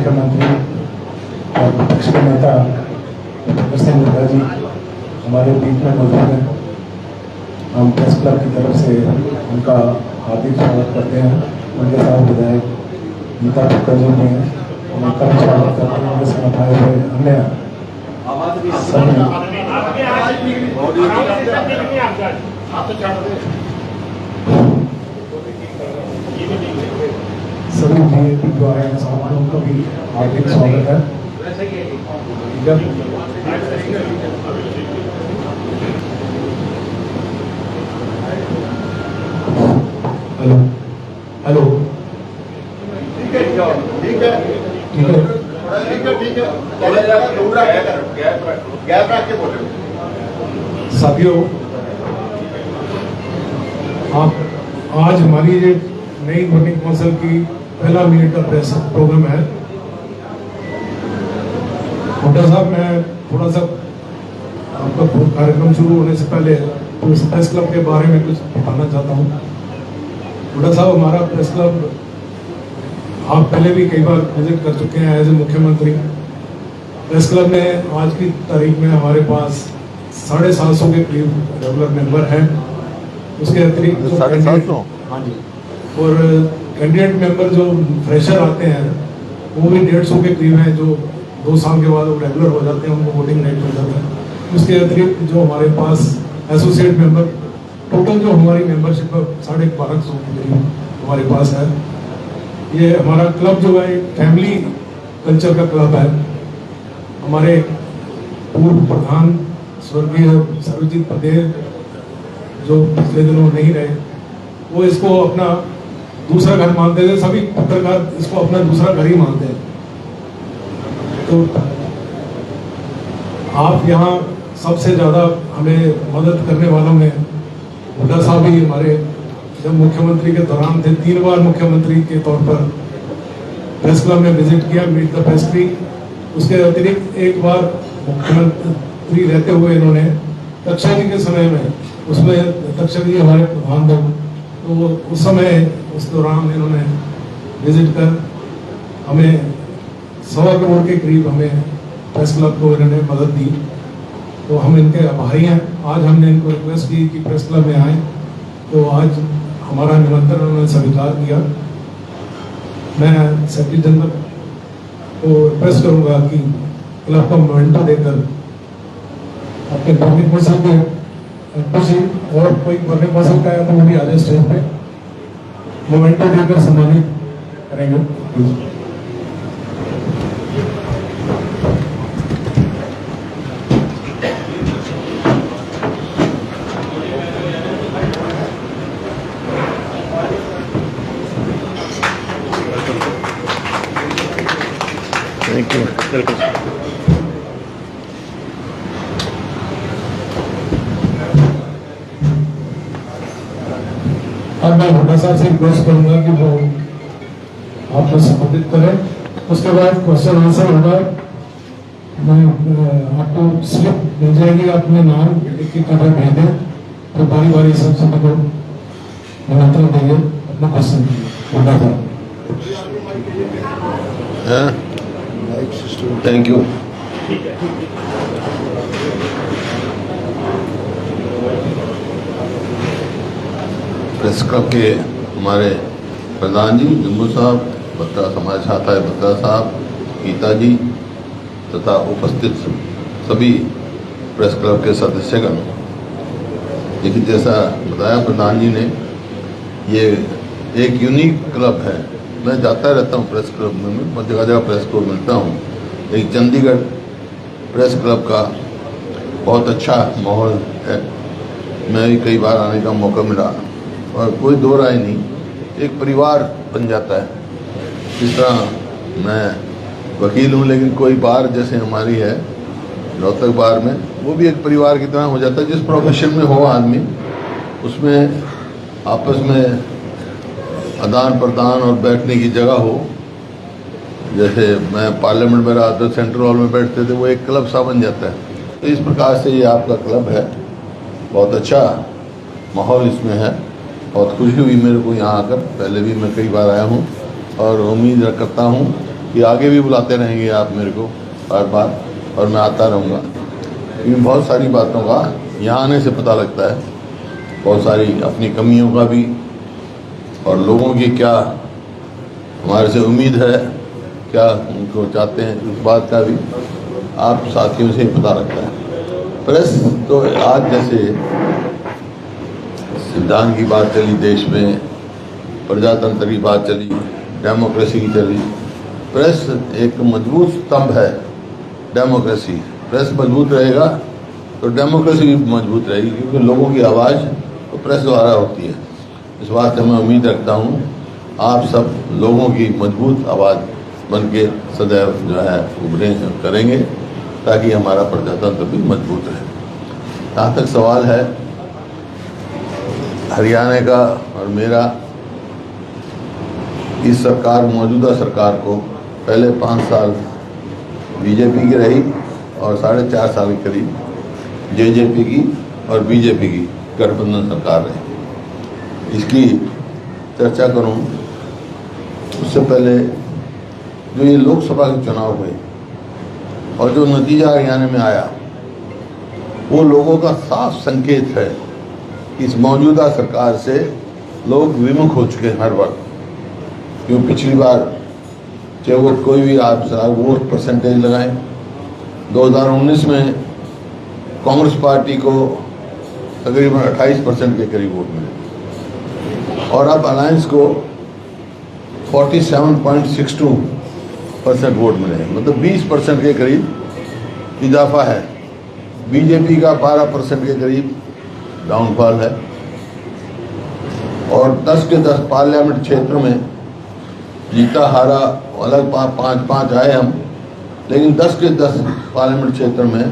मुख्यमंत्री और विपक्ष के नेता भूपेंद्र सिंह हुड्डा जी हमारे बीच में मौजूद हैं। हम प्रेस क्लब की तरफ से उनका हार्दिक स्वागत करते हैं। उनके साथ विधायक गीता भुक्कड़ जी भी हैं, उनका भी स्वागत करते हैं। उनके साथ आए हुए अन्य सभी वीआईपी जो आए हैं साहब उनका भी हार्दिक स्वागत है। हेलो हेलो ठीक है ठीक है ठीक है ठीक है गैप रख के बोले साथियों, आप आज हमारी ये नई गवर्निंग काउंसिल की पहला मिनट का प्रेस प्रोग्राम है। हुड्डा साहब, मैं थोड़ा सा आपका कार्यक्रम शुरू होने से पहले प्रेस क्लब के बारे में कुछ बताना चाहता हूँ। हुड्डा साहब, हमारा प्रेस क्लब आप पहले भी कई बार विजिट कर चुके हैं एज ए मुख्यमंत्री। प्रेस क्लब में आज की तारीख में हमारे पास 750 के करीब रेगुलर मेंबर हैं। उसके अतिरिक्त जो हाँ जी, और कैंडिडेट मेंबर जो फ्रेशर आते हैं वो भी 150 के करीब हैं, जो 2 साल के बाद वो रेगुलर हो जाते हैं, उनको वोटिंग राइट हो जाता है। उसके अतिरिक्त जो हमारे पास एसोसिएट मेंबर, टोटल जो हमारी मेंबरशिप 1250 के करीब हमारे पास है। ये हमारा क्लब जो है फैमिली कल्चर का क्लब है। हमारे पूर्व प्रधान स्वर्गीय सर्वजीत पटेल जो पिछले दिनों नहीं रहे, वो इसको अपना दूसरा घर मानते थे। सभी पत्रकार इसको अपना दूसरा घर ही मानते हैं। तो आप यहाँ सबसे ज़्यादा हमें मदद करने वालों में हुड्डा साहब ही हमारे, जब मुख्यमंत्री के दौरान थे 3 बार मुख्यमंत्री के तौर पर प्रेस क्लब में विजिट किया, मीट द प्रेस की। उसके अतिरिक्त एक बार मुख्यमंत्री रहते हुए इन्होंने तक्षा जी के समय में, उसमें तक्षा जी हमारे प्रधान थे, तो उस समय उस दौरान इन्होंने विजिट कर हमें 1.25 करोड़ के करीब हमें प्रेस क्लब को इन्होंने मदद दी। तो हम इनके आभारी हैं। आज हमने इनको रिक्वेस्ट की कि प्रेस क्लब में आए, तो आज हमारा निमंत्रण उन्होंने स्वीकार किया। मैं सेक्रेटरी जनरल को रिक्वेस्ट करूंगा कि क्लब का मोमेंटो देकर अपने गवर्निंग काउंसिल के और कोई गवर्निंग काउंसिल का है तो वो भी आ जाए स्टेज पे, मोमेंटो देकर सम्मानित करेंगे। Thank you. अब मैं हुड्डा साहब से रिक्वेस्ट करूंगा कि वो आपको संबोधित करें। उसके बाद क्वेश्चन आंसर होगा। मैं आपको स्लिप मिल जाएगी, अपने नाम लिख के कवर भेज दें, तो बारी बारी सब सभी को निमंत्रण देंगे अपना क्वेश्चन। हुड्डा साहब, थैंक यू। प्रेस क्लब के हमारे प्रधान जी जम्मू साहब, बत्रा समाज छाता है बत्रा साहब, गीता जी तथा उपस्थित सभी प्रेस क्लब के सदस्यगण। लेकिन जैसा बताया प्रधान जी ने, ये एक यूनिक क्लब है। मैं जाता रहता हूँ प्रेस क्लब में, मैं जगह जगह प्रेस क्लब मिलता हूँ। एक चंडीगढ़ प्रेस क्लब का बहुत अच्छा माहौल है। मैं भी कई बार आने का मौका मिला और कोई दो राय नहीं, एक परिवार बन जाता है। जिस तरह मैं वकील हूँ, लेकिन कोई बार जैसे हमारी है रोहतक बार में, वो भी एक परिवार की तरह हो जाता है। जिस प्रोफेशन में हो आदमी, उसमें आपस में आदान प्रदान और बैठने की जगह हो। जैसे मैं पार्लियामेंट में रहा तो सेंट्रल हॉल में बैठते थे, वो एक क्लब सा बन जाता है। तो इस प्रकार से ये आपका क्लब है, बहुत अच्छा माहौल इसमें है। बहुत खुशी हुई मेरे को यहाँ आकर, पहले भी मैं कई बार आया हूँ और उम्मीद करता हूँ कि आगे भी बुलाते रहेंगे आप मेरे को बार बार, और मैं आता रहूँगा, क्योंकि बहुत सारी बातों का यहाँ आने से पता लगता है, बहुत सारी अपनी कमियों का भी, और लोगों की क्या हमारे से उम्मीद है, क्या उनको चाहते हैं, इस बात का भी आप साथियों से पता लगता है। प्रेस तो आज जैसे संविधान की बात चली देश में, प्रजातंत्र की बात चली, डेमोक्रेसी की चली, प्रेस एक मजबूत स्तंभ है डेमोक्रेसी। प्रेस मजबूत रहेगा तो डेमोक्रेसी भी मजबूत रहेगी, क्योंकि लोगों की आवाज़ तो प्रेस द्वारा होती है। इस बात से मैं उम्मीद रखता हूँ आप सब लोगों की मजबूत आवाज़ बन के सदैव जो है उभरे करेंगे, ताकि हमारा प्रजातंत्र भी मजबूत रहे। जहाँ तक सवाल है हरियाणा का और मेरा, इस सरकार, मौजूदा सरकार को पहले 5 साल बीजेपी की रही और 4.5 साल के करीब जेजेपी की और बीजेपी की गठबंधन सरकार रही। इसकी चर्चा करूं उससे पहले जो ये लोकसभा के चुनाव हुए और जो नतीजा हरियाणा में आया, वो लोगों का साफ संकेत है कि इस मौजूदा सरकार से लोग विमुख हो चुके हैं हर वक्त। क्यों पिछली बार चाहे वो कोई भी आप वोट परसेंटेज लगाएं, 2019 में कांग्रेस पार्टी को तकरीबन 28% के करीब वोट मिले, और अब अलायंस को 47.62% वोट मिले, मतलब 20% के करीब इजाफा है। बीजेपी का 12% के करीब डाउनफॉल है, और 10 के 10 पार्लियामेंट क्षेत्र में जीता हारा अलग 5-5 आए हम, लेकिन 10 के 10 पार्लियामेंट क्षेत्र में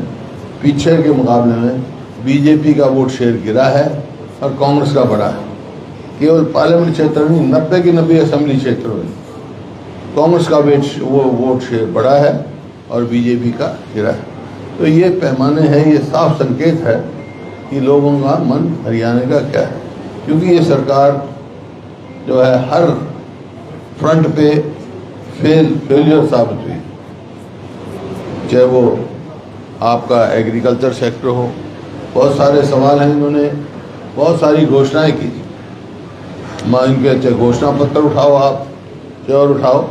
पीछे के मुकाबले में बीजेपी का वोट शेयर गिरा है और कांग्रेस का बढ़ा है। केवल पार्लियामेंट क्षेत्र में 90 के 90 असेंबली क्षेत्रों में कांग्रेस का वोट शेयर बढ़ा है और बीजेपी का गिरा है। तो ये पैमाने हैं, ये साफ संकेत है कि लोगों का मन हरियाणा का क्या है, क्योंकि ये सरकार जो है हर फ्रंट पे फेलियर साबित हुई। चाहे वो आपका एग्रीकल्चर सेक्टर हो, बहुत सारे सवाल हैं, इन्होंने बहुत सारी घोषणाएं की। इनके चाहे घोषणा पत्र उठाओ आप, चाहे और उठाओ,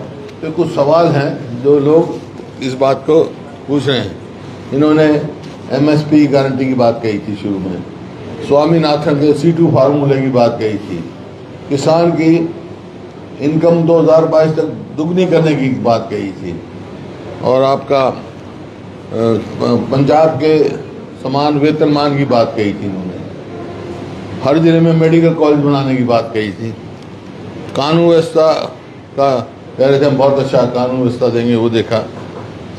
तो कुछ सवाल हैं जो लोग इस बात को पूछ रहे हैं। इन्होंने एमएसपी गारंटी की बात कही थी शुरू में, स्वामीनाथन के C2 फार्मूले की बात कही थी, किसान की इनकम 2022 तक दुगनी करने की बात कही थी, और आपका पंजाब के समान वेतनमान की बात कही थी इन्होंने, हर जिले में मेडिकल कॉलेज बनाने की बात कही थी, कानून व्यवस्था का कह रहे थे हम बहुत अच्छा कानून व्यवस्था देंगे, वो देखा।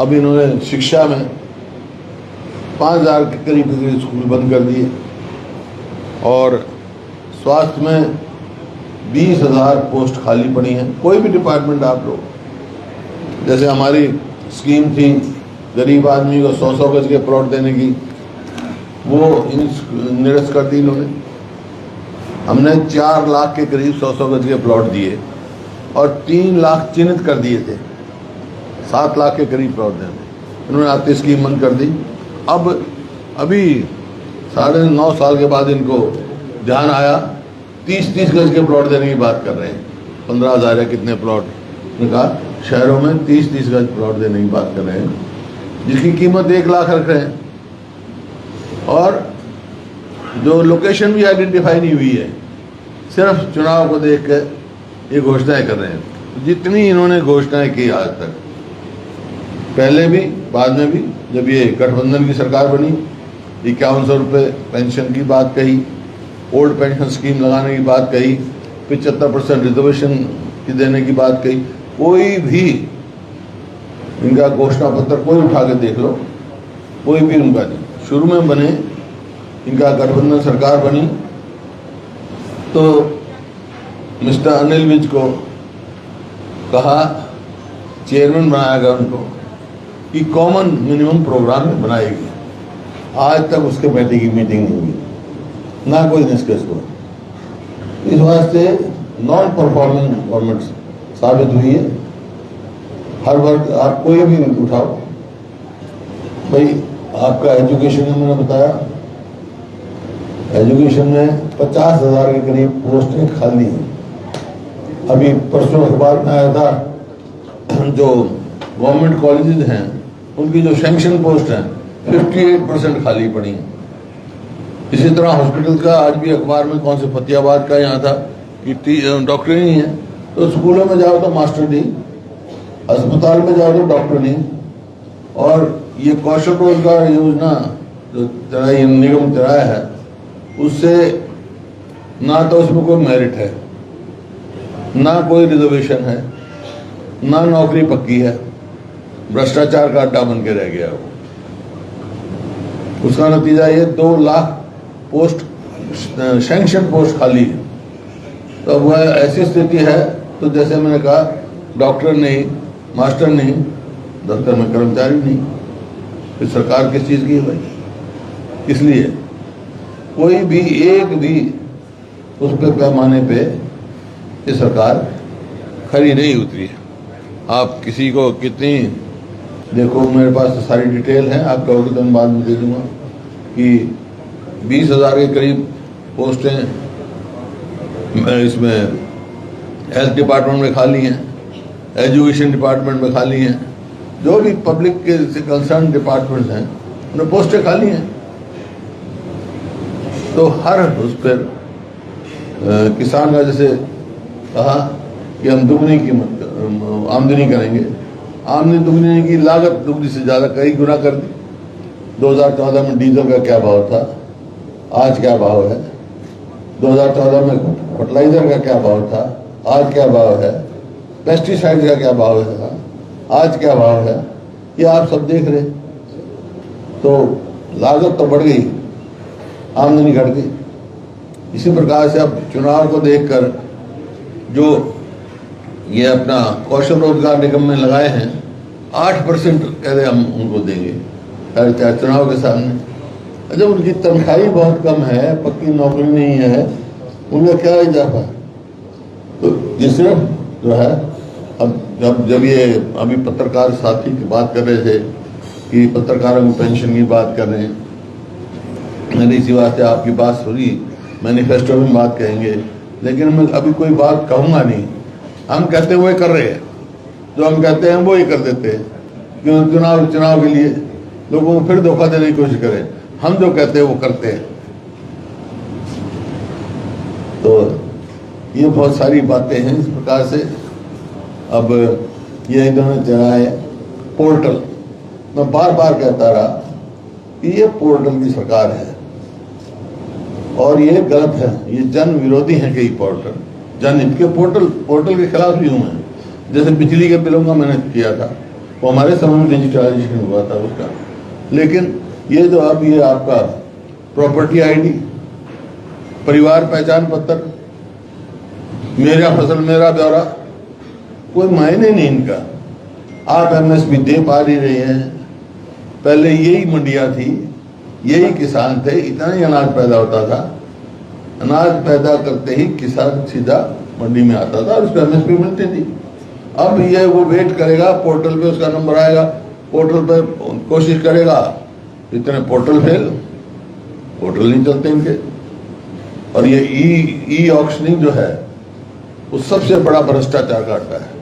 अब इन्होंने शिक्षा में 5000 के करीब स्कूल बंद कर दिए, और स्वास्थ्य में 20,000 पोस्ट खाली पड़ी हैं। कोई भी डिपार्टमेंट आप लो, जैसे हमारी स्कीम थी गरीब आदमी को 100-100 गज के प्लॉट देने की, वो निरस्त कर दी इन्होंने। हमने 4 लाख के करीब 100-100 गज के प्लॉट दिए और 3 लाख चिन्हित कर दिए थे, 7 लाख के करीब प्लॉट देने, इन्होंने आती स्कीम बंद कर दी। अब अभी 9.5 साल के बाद इनको ध्यान आया, 30-30 गज के प्लॉट देने की बात कर रहे हैं। 15,000 है कितने प्लॉट, उनका शहरों में 30-30 गज प्लॉट देने की बात कर रहे हैं, जिसकी कीमत 1 लाख रख रहे हैं, और जो लोकेशन भी आइडेंटिफाई नहीं हुई है, सिर्फ चुनाव को देख के ये घोषणाएं कर रहे हैं। जितनी इन्होंने घोषणाएं की आज तक, पहले भी बाद में भी, जब ये गठबंधन की सरकार बनी 5100 रुपये पेंशन की बात कही, ओल्ड पेंशन स्कीम लगाने की बात कही, 75% रिजर्वेशन की देने की बात कही, कोई भी इनका घोषणा पत्र कोई उठा के देख लो, कोई भी उनका नहीं। शुरू में बने इनका गठबंधन सरकार बनी तो मिस्टर अनिल विज को कहा, चेयरमैन बनाया गया उनको, कि कॉमन मिनिमम प्रोग्राम में बनाएगी। आज तक उसके बैठक की मीटिंग नहीं हुई, ना कोई डिस्कस हुआ। इस वास्ते नॉन परफॉर्मिंग गवर्नमेंट साबित हुई है। हर वर्ग आप कोई भी उठाओ भाई, आपका एजुकेशन में मैंने बताया, एजुकेशन में 50,000 के करीब पोस्टें खाली हैं। अभी परसों अखबार में आया था, जो गवर्नमेंट कॉलेजेस हैं उनकी जो सैंक्शन पोस्ट हैं 58% खाली पड़ी हैं। इसी तरह हॉस्पिटल का आज भी अखबार में कौन से फतेहाबाद का यहाँ था कि डॉक्टर ही नहीं है, तो स्कूलों में जाओ तो मास्टर नहीं, अस्पताल में जाओ तो डॉक्टर नहीं। और ये कौशल रोजगार योजना जो चलाई निगम चलाया है, उससे ना तो उसमें कोई मेरिट है, ना कोई रिजर्वेशन है, ना नौकरी पक्की है, भ्रष्टाचार का अड्डा बन के रह गया वो। उसका नतीजा ये 2 लाख पोस्ट सैंक्शन पोस्ट खाली है। तो वह ऐसी स्थिति है, तो जैसे मैंने कहा, डॉक्टर नहीं, मास्टर नहीं, दफ्तर में कर्मचारी नहीं, फिर सरकार किस चीज़ की है भाई? इसलिए कोई भी एक भी उस पे पैमाने पे ये सरकार खरी नहीं उतरी है। आप किसी को कितनी, देखो मेरे पास तो सारी डिटेल है, आप कहोगे तो मैं बाद में दे दूंगा कि 20,000 के करीब पोस्टें इसमें हेल्थ डिपार्टमेंट में खाली हैं, एजुकेशन डिपार्टमेंट में खाली हैं, जो भी पब्लिक के से कंसर्न डिपार्टमेंट्स हैं उनमें पोस्टें खाली हैं। तो हर उस पर किसान का जैसे कहा कि हम दुगनी कीमत आमदनी करेंगे, आमदनी दुगनी की लागत दुगनी से ज़्यादा कई गुना कर दी। 2014 में डीजल का क्या भाव था, आज क्या भाव है? 2014 में फर्टिलाइजर का क्या भाव था, आज क्या भाव है? पेस्टिसाइड का क्या भाव है, आज क्या भाव है? ये आप सब देख रहे। तो लागत तो बढ़ गई, आमदनी घट गई। इसी प्रकार से अब चुनाव को देखकर जो ये अपना कौशल रोजगार निगम में लगाए हैं, 8% कह रहे हम उनको देंगे हर चुनाव के सामने। जब उनकी तनख्वाही बहुत कम है, पक्की नौकरी नहीं है, उनका क्या इजाफा? तो ये सिर्फ जो है, अब जब ये अभी पत्रकार साथी की बात कर रहे थे कि पत्रकारों को पेंशन की बात कर रहे हैं, मैंने इसी बात से आपकी बात सुनी, मैनिफेस्टो में बात कहेंगे, लेकिन मैं अभी कोई बात कहूँगा नहीं। हम कहते हुए कर रहे हैं, जो हम कहते हैं वो ही कर देते हैं, क्यों? चुनाव के लिए लोगों को फिर धोखा देने की कोशिश करें। हम जो कहते हैं वो करते हैं। तो ये बहुत सारी बातें हैं इस प्रकार से। अब ये इन्होंने चलाया पोर्टल, मैं बार बार कहता रहा कि ये पोर्टल की सरकार है और ये गलत है, ये जन विरोधी है कई पोर्टल, जनहित के पोर्टल के खिलाफ भी हूँ मैं। जैसे बिजली के बिलों का मैंने किया था, वो हमारे समय में डिजिटलाइजेशन हुआ था उसका। लेकिन ये जो अब ये आपका प्रॉपर्टी आईडी, परिवार पहचान पत्र, मेरा फसल मेरा ब्यौरा, कोई मायने नहीं इनका। आप एमएसपी दे पा नहीं रहे हैं। पहले यही मंडियां थी, यही किसान थे, इतना ही अनाज पैदा होता था। अनाज पैदा करते ही किसान सीधा मंडी में आता था और उसको एमएसपी मिलती थी। अब ये वो वेट करेगा, पोर्टल पे उसका नंबर आएगा, पोर्टल पे कोशिश करेगा, इतने पोर्टल फेल, पोर्टल नहीं चलते इनके। और ये ई ऑक्शनिंग जो है वो सबसे बड़ा भ्रष्टाचार का अड्डा है।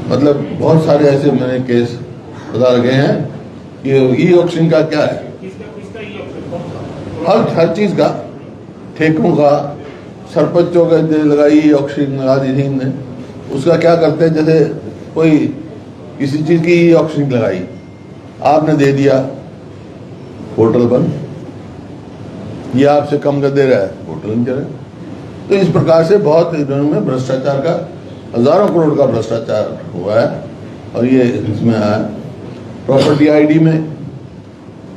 मतलब बहुत सारे ऐसे मैंने केस बता रखे हैं कि ई ऑक्शनिंग का क्या है, हर चीज का, ठेकों का, सरपंचों का लगाई ई ऑक्शनिंग लगा दी थी इनने। उसका क्या करते हैं, जैसे कोई किसी चीज की ई ऑक्शनिंग लगाई, आपने दे दिया, पोर्टल बंद, ये आपसे कम कर दे रहा है, पोर्टल नहीं चले। तो इस प्रकार से बहुत इन्होंने भ्रष्टाचार का, हजारों करोड़ का भ्रष्टाचार हुआ है। और ये इसमें आया प्रॉपर्टी आईडी में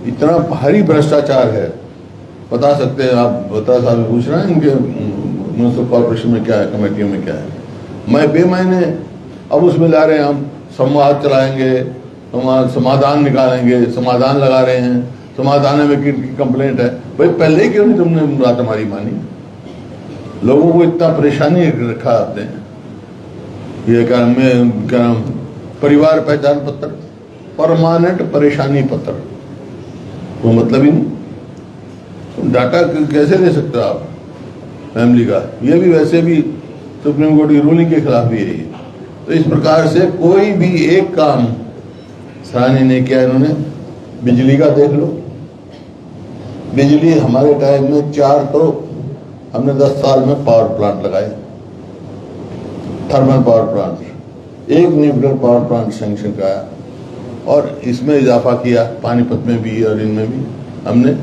इतना भारी भ्रष्टाचार है, बता सकते हैं आप, बता साहब पूछ रहे हैं इनके म्युनिसिपल कॉर्पोरेशन में क्या है, कमेटियों में क्या है। मैं बेमहीने अब उसमें ला रहे हैं, हम संवाद चलाएंगे, समाधान निकालेंगे, समाधान लगा रहे हैं, समाधान में किनकी कंप्लेंट है। भाई पहले ही क्यों नहीं तुमने बात हमारी मानी? लोगों को इतना परेशानी रखा आपने ये क्या परिवार पहचान पत्र, परमानेंट परेशानी पत्र, वो मतलब ही नहीं। डाटा कैसे ले सकते हो आप फैमिली का? ये भी वैसे भी सुप्रीम कोर्ट की रूलिंग के खिलाफ ही है। तो इस प्रकार से कोई भी एक काम सराहनीय नहीं किया इन्होंने। बिजली का देख लो, बिजली हमारे टाइम में 4 तो हमने 10 साल में पावर प्लांट लगाए, thermal power plant, 1 nuclear power plant sanction कराया और इसमें इजाफा किया, पानीपत में भी और इनमें भी हमने।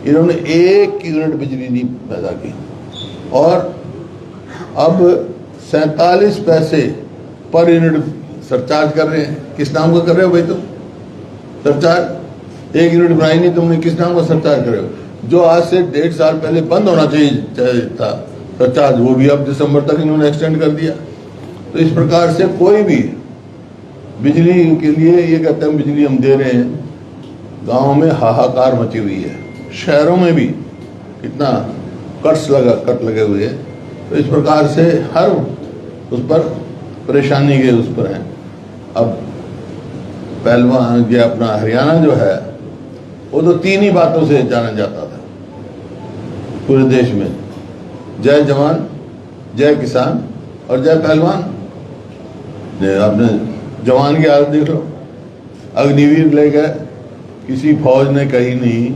इन्होंने 1 यूनिट बिजली नहीं पैदा की और अब 47 पैसे पर यूनिट सरचार्ज कर रहे हैं। किस नाम का कर रहे हो भाई तुम सरचार्ज? 1 यूनिट बनाई नहीं तुमने, किस नाम का सरचार्ज कर रहे हो? जो आज से 1.5 साल पहले बंद होना चाहिए था सरचार्ज, वो भी अब दिसंबर तक इन्होंने एक्सटेंड कर दिया। तो इस प्रकार से कोई भी बिजली के लिए ये कहते हैं बिजली हम दे रहे हैं, गाँव में हाहाकार मची हुई है, शहरों में भी कितना कट लगे हुए हैं। तो इस प्रकार से हर उस पर परेशानी के उस पर है। अब पहलवान ये अपना हरियाणा जो है वो तो 3 ही बातों से जाना जाता था पूरे देश में, जय जवान, जय किसान और जय पहलवान। आपने जवान की हालत देख लो, अग्निवीर ले गए, किसी फौज ने कही नहीं,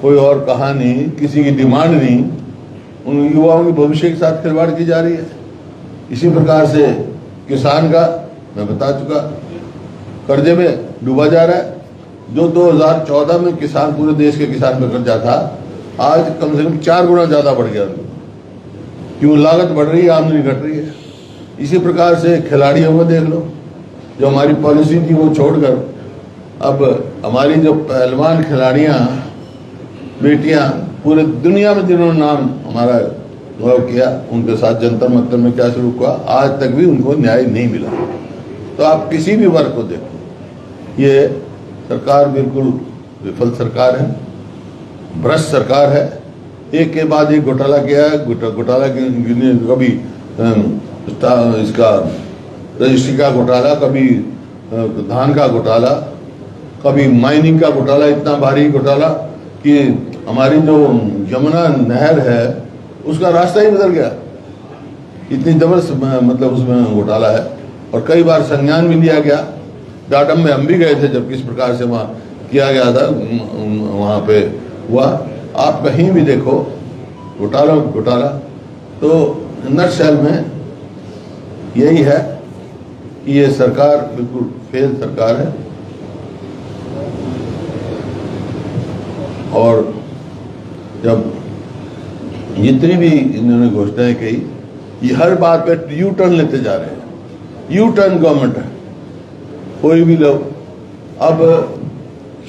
कोई और कहा नहीं, किसी की डिमांड नहीं, उन युवाओं के भविष्य के साथ खिलवाड़ की जा रही है। इसी प्रकार से किसान का मैं बता चुका, कर्जे में डूबा जा रहा है। जो 2014 में किसान, पूरे देश के किसान पे कर्जा था, आज कम से कम 4 गुना ज्यादा बढ़ गया। क्यों? लागत बढ़ रही है, आमदनी घट रही है। इसी प्रकार से खिलाड़ियों को देख लो, जो हमारी पॉलिसी थी वो छोड़कर अब हमारी जो पहलवान खिलाड़ियां बेटियां पूरे दुनिया में जिन्होंने नाम हमारा गौरव किया, उनके साथ जंतर मंतर में क्या शुरू हुआ, आज तक भी उनको न्याय नहीं मिला। तो आप किसी भी वर्ग को देखो, ये सरकार बिल्कुल विफल सरकार है, भ्रष्ट सरकार है। एक के बाद एक घोटाला किया है। घोटाला कभी इसका रजिस्ट्री का घोटाला, कभी धान का घोटाला, कभी माइनिंग का घोटाला, इतना भारी घोटाला कि हमारी जो यमुना नहर है उसका रास्ता ही बदल गया। इतनी जबरदस्त मतलब उसमें घोटाला है और कई बार संज्ञान भी लिया गया। डाटम में हम भी गए थे जब किस प्रकार से वहाँ किया गया था, वहाँ पे हुआ। आप कहीं भी देखो घोटाला। तो नटशेल में यही है कि ये सरकार बिल्कुल फेल सरकार है। और जब जितनी भी इन्होंने घोषणाएं कही, ये हर बात पे यू टर्न लेते जा रहे हैं। यू टर्न गवर्नमेंट है, कोई भी लोग। अब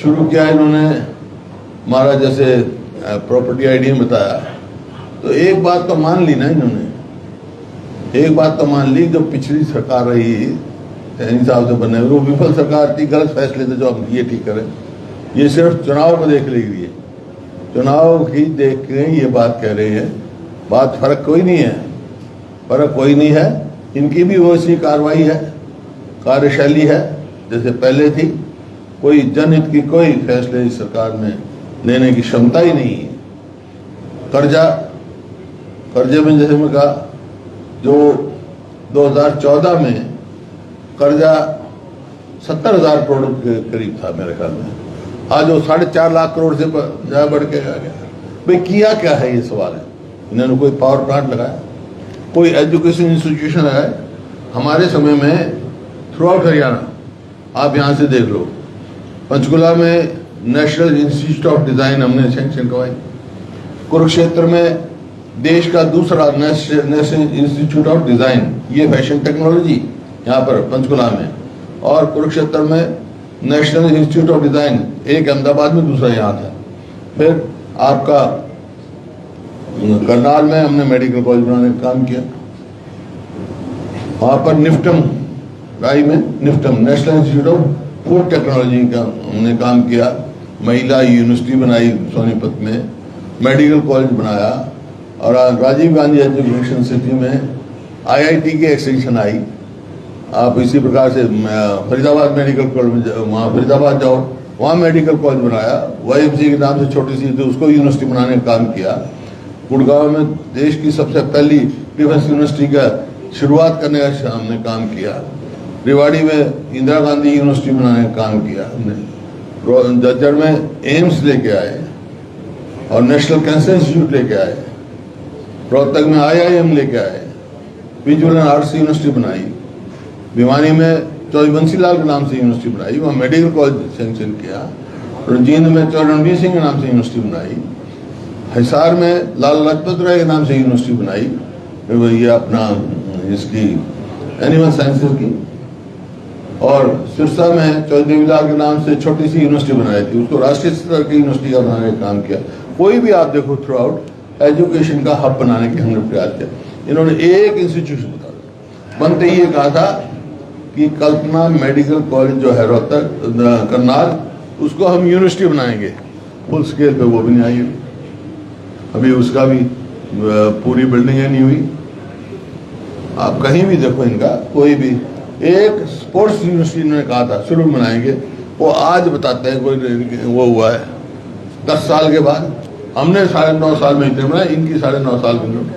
शुरू किया इन्होंने हमारा, जैसे प्रॉपर्टी आईडी में बताया, तो एक बात तो मान ली ना इन्होंने, एक बात तो मान ली, जो पिछली सरकार रही सैनी साहब से बनने, वो विफल सरकार थी, गलत फैसले थे जो हम ये ठीक करें। ये सिर्फ चुनाव को देख लेगी, चुनाव ही देख के ये बात कह रहे हैं। बात फर्क कोई नहीं है, फर्क कोई नहीं है। इनकी भी वैसी कार्रवाई है, कार्यशैली है जैसे पहले थी। कोई जनहित की कोई फैसले इस सरकार में लेने की क्षमता ही नहीं है। कर्जे में जैसे मैं कहा, जो 2014 में कर्जा 70,000 करोड़ के करीब था मेरे ख्याल में, आज वो 4.5 लाख करोड़ से ज्यादा बढ़ के आ गया। भाई किया क्या है, ये सवाल है। इन्होंने कोई पावर प्लांट लगाया, कोई एजुकेशन इंस्टीट्यूशन लगाया? हमारे समय में थ्रू आउट हरियाणा, आप यहाँ से देख लो, पंचकुला में नेशनल इंस्टीट्यूट ऑफ डिजाइन हमने सैंक्शन करवाई। कुरुक्षेत्र में देश का दूसरा नेशनल इंस्टीट्यूट ऑफ डिजाइन, ये फैशन टेक्नोलॉजी यहाँ पर पंचकुला में, और कुरुक्षेत्र में नेशनल इंस्टीट्यूट ऑफ डिजाइन, एक अहमदाबाद में, दूसरा यहाँ था। फिर आपका करनाल में हमने मेडिकल कॉलेज बनाने का काम किया। वहाँ पर निफ्टम, राई में NIFTEM, national institute of food technology का हमने काम किया। महिला यूनिवर्सिटी बनाई सोनीपत में, मेडिकल कॉलेज बनाया, और राजीव गांधी एजुकेशन सिटी में IIT की एक्सटेंशन आई। आप इसी प्रकार से फरीदाबाद मेडिकल कॉलेज, वहाँ फरीदाबाद जाओ, वहाँ मेडिकल कॉलेज बनाया। YMCA के नाम से छोटी सी थी, उसको यूनिवर्सिटी बनाने का काम किया। गुड़गांव में देश की सबसे पहली डिफेंस यूनिवर्सिटी का शुरुआत करने का हमने काम किया। रेवाड़ी में इंदिरा गांधी यूनिवर्सिटी बनाने का काम किया हमने। जज्जर में एम्स लेके आए और नेशनल कैंसर इंस्टीट्यूट लेके आए। रोहतक में IIM लेके आए। विजुअल एंड आर्ट्स यूनिवर्सिटी बनाई। भिवानी में चौधरी बंसीलाल के नाम से यूनिवर्सिटी बनाई, वहाँ मेडिकल कॉलेज सेंक्शन किया। और जींद में चौधरी रणवीर सिंह के नाम से यूनिवर्सिटी बनाई। हिसार में लाला लाजपत राय के नाम से यूनिवर्सिटी बनाई, ये अपना इसकी एनिमल साइंसेज की। और सिरसा में चौधरी देवीलाल के नाम से छोटी सी यूनिवर्सिटी बनाई थी, उसको राष्ट्रीय स्तर की यूनिवर्सिटी का बनाने का काम किया। कोई भी आप देखो थ्रू आउट एजुकेशन का हब बनाने के हमने प्रयास किया। इन्होंने एक इंस्टीट्यूशन बनते ही ये कहा था कि कल्पना मेडिकल कॉलेज जो है रोहतक करनाल, उसको हम यूनिवर्सिटी बनाएंगे। फुल स्केल पे वो भी नहीं आई अभी, उसका भी पूरी बिल्डिंग नहीं हुई। आप कहीं भी देखो इनका कोई भी एक स्पोर्ट्स यूनिवर्सिटी इन्होंने कहा था शुरू में बनाएंगे, वो आज बताते हैं कोई वो हुआ है 10 साल के बाद। हमने 9.5 साल में इतने बनाए, इनकी 9.5 साल में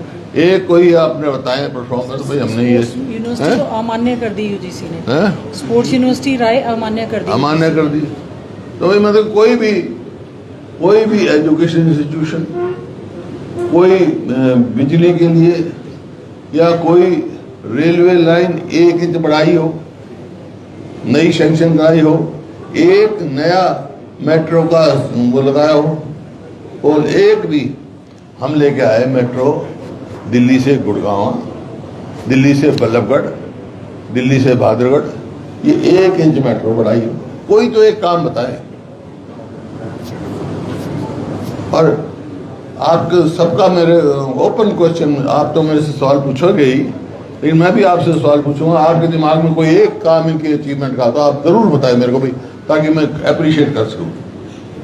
एक कोई आपने बताया परफॉर्मेंस भाई हमने ये यूनिवर्सिटी तो अमान्य कर दी यूजीसी ने। स्पोर्ट्स यूनिवर्सिटी राय अमान्य कर दी। तो भाई मतलब कोई भी एजुकेशन इंस्टीट्यूशन, कोई बिजली के लिए या कोई रेलवे लाइन 1 इंच बढ़ाई हो, नई सेंक्शन कराई हो, एक नया मेट्रो का वो लगाया हो, और एक भी हम लेके आए मेट्रो दिल्ली से गुड़गांव, दिल्ली से बल्लभगढ़, दिल्ली से भादरगढ़, ये 1 इंच मेट्रो बढ़ाई हो। कोई तो एक काम बताए। और आपके सबका मेरे ओपन क्वेश्चन, आप तो मेरे से सवाल पूछोगे ही, लेकिन मैं भी आपसे सवाल पूछूंगा। आपके दिमाग में कोई एक काम इनके अचीवमेंट का तो आप जरूर बताएं मेरे को भाई, ताकि मैं अप्रिशिएट कर सकूं।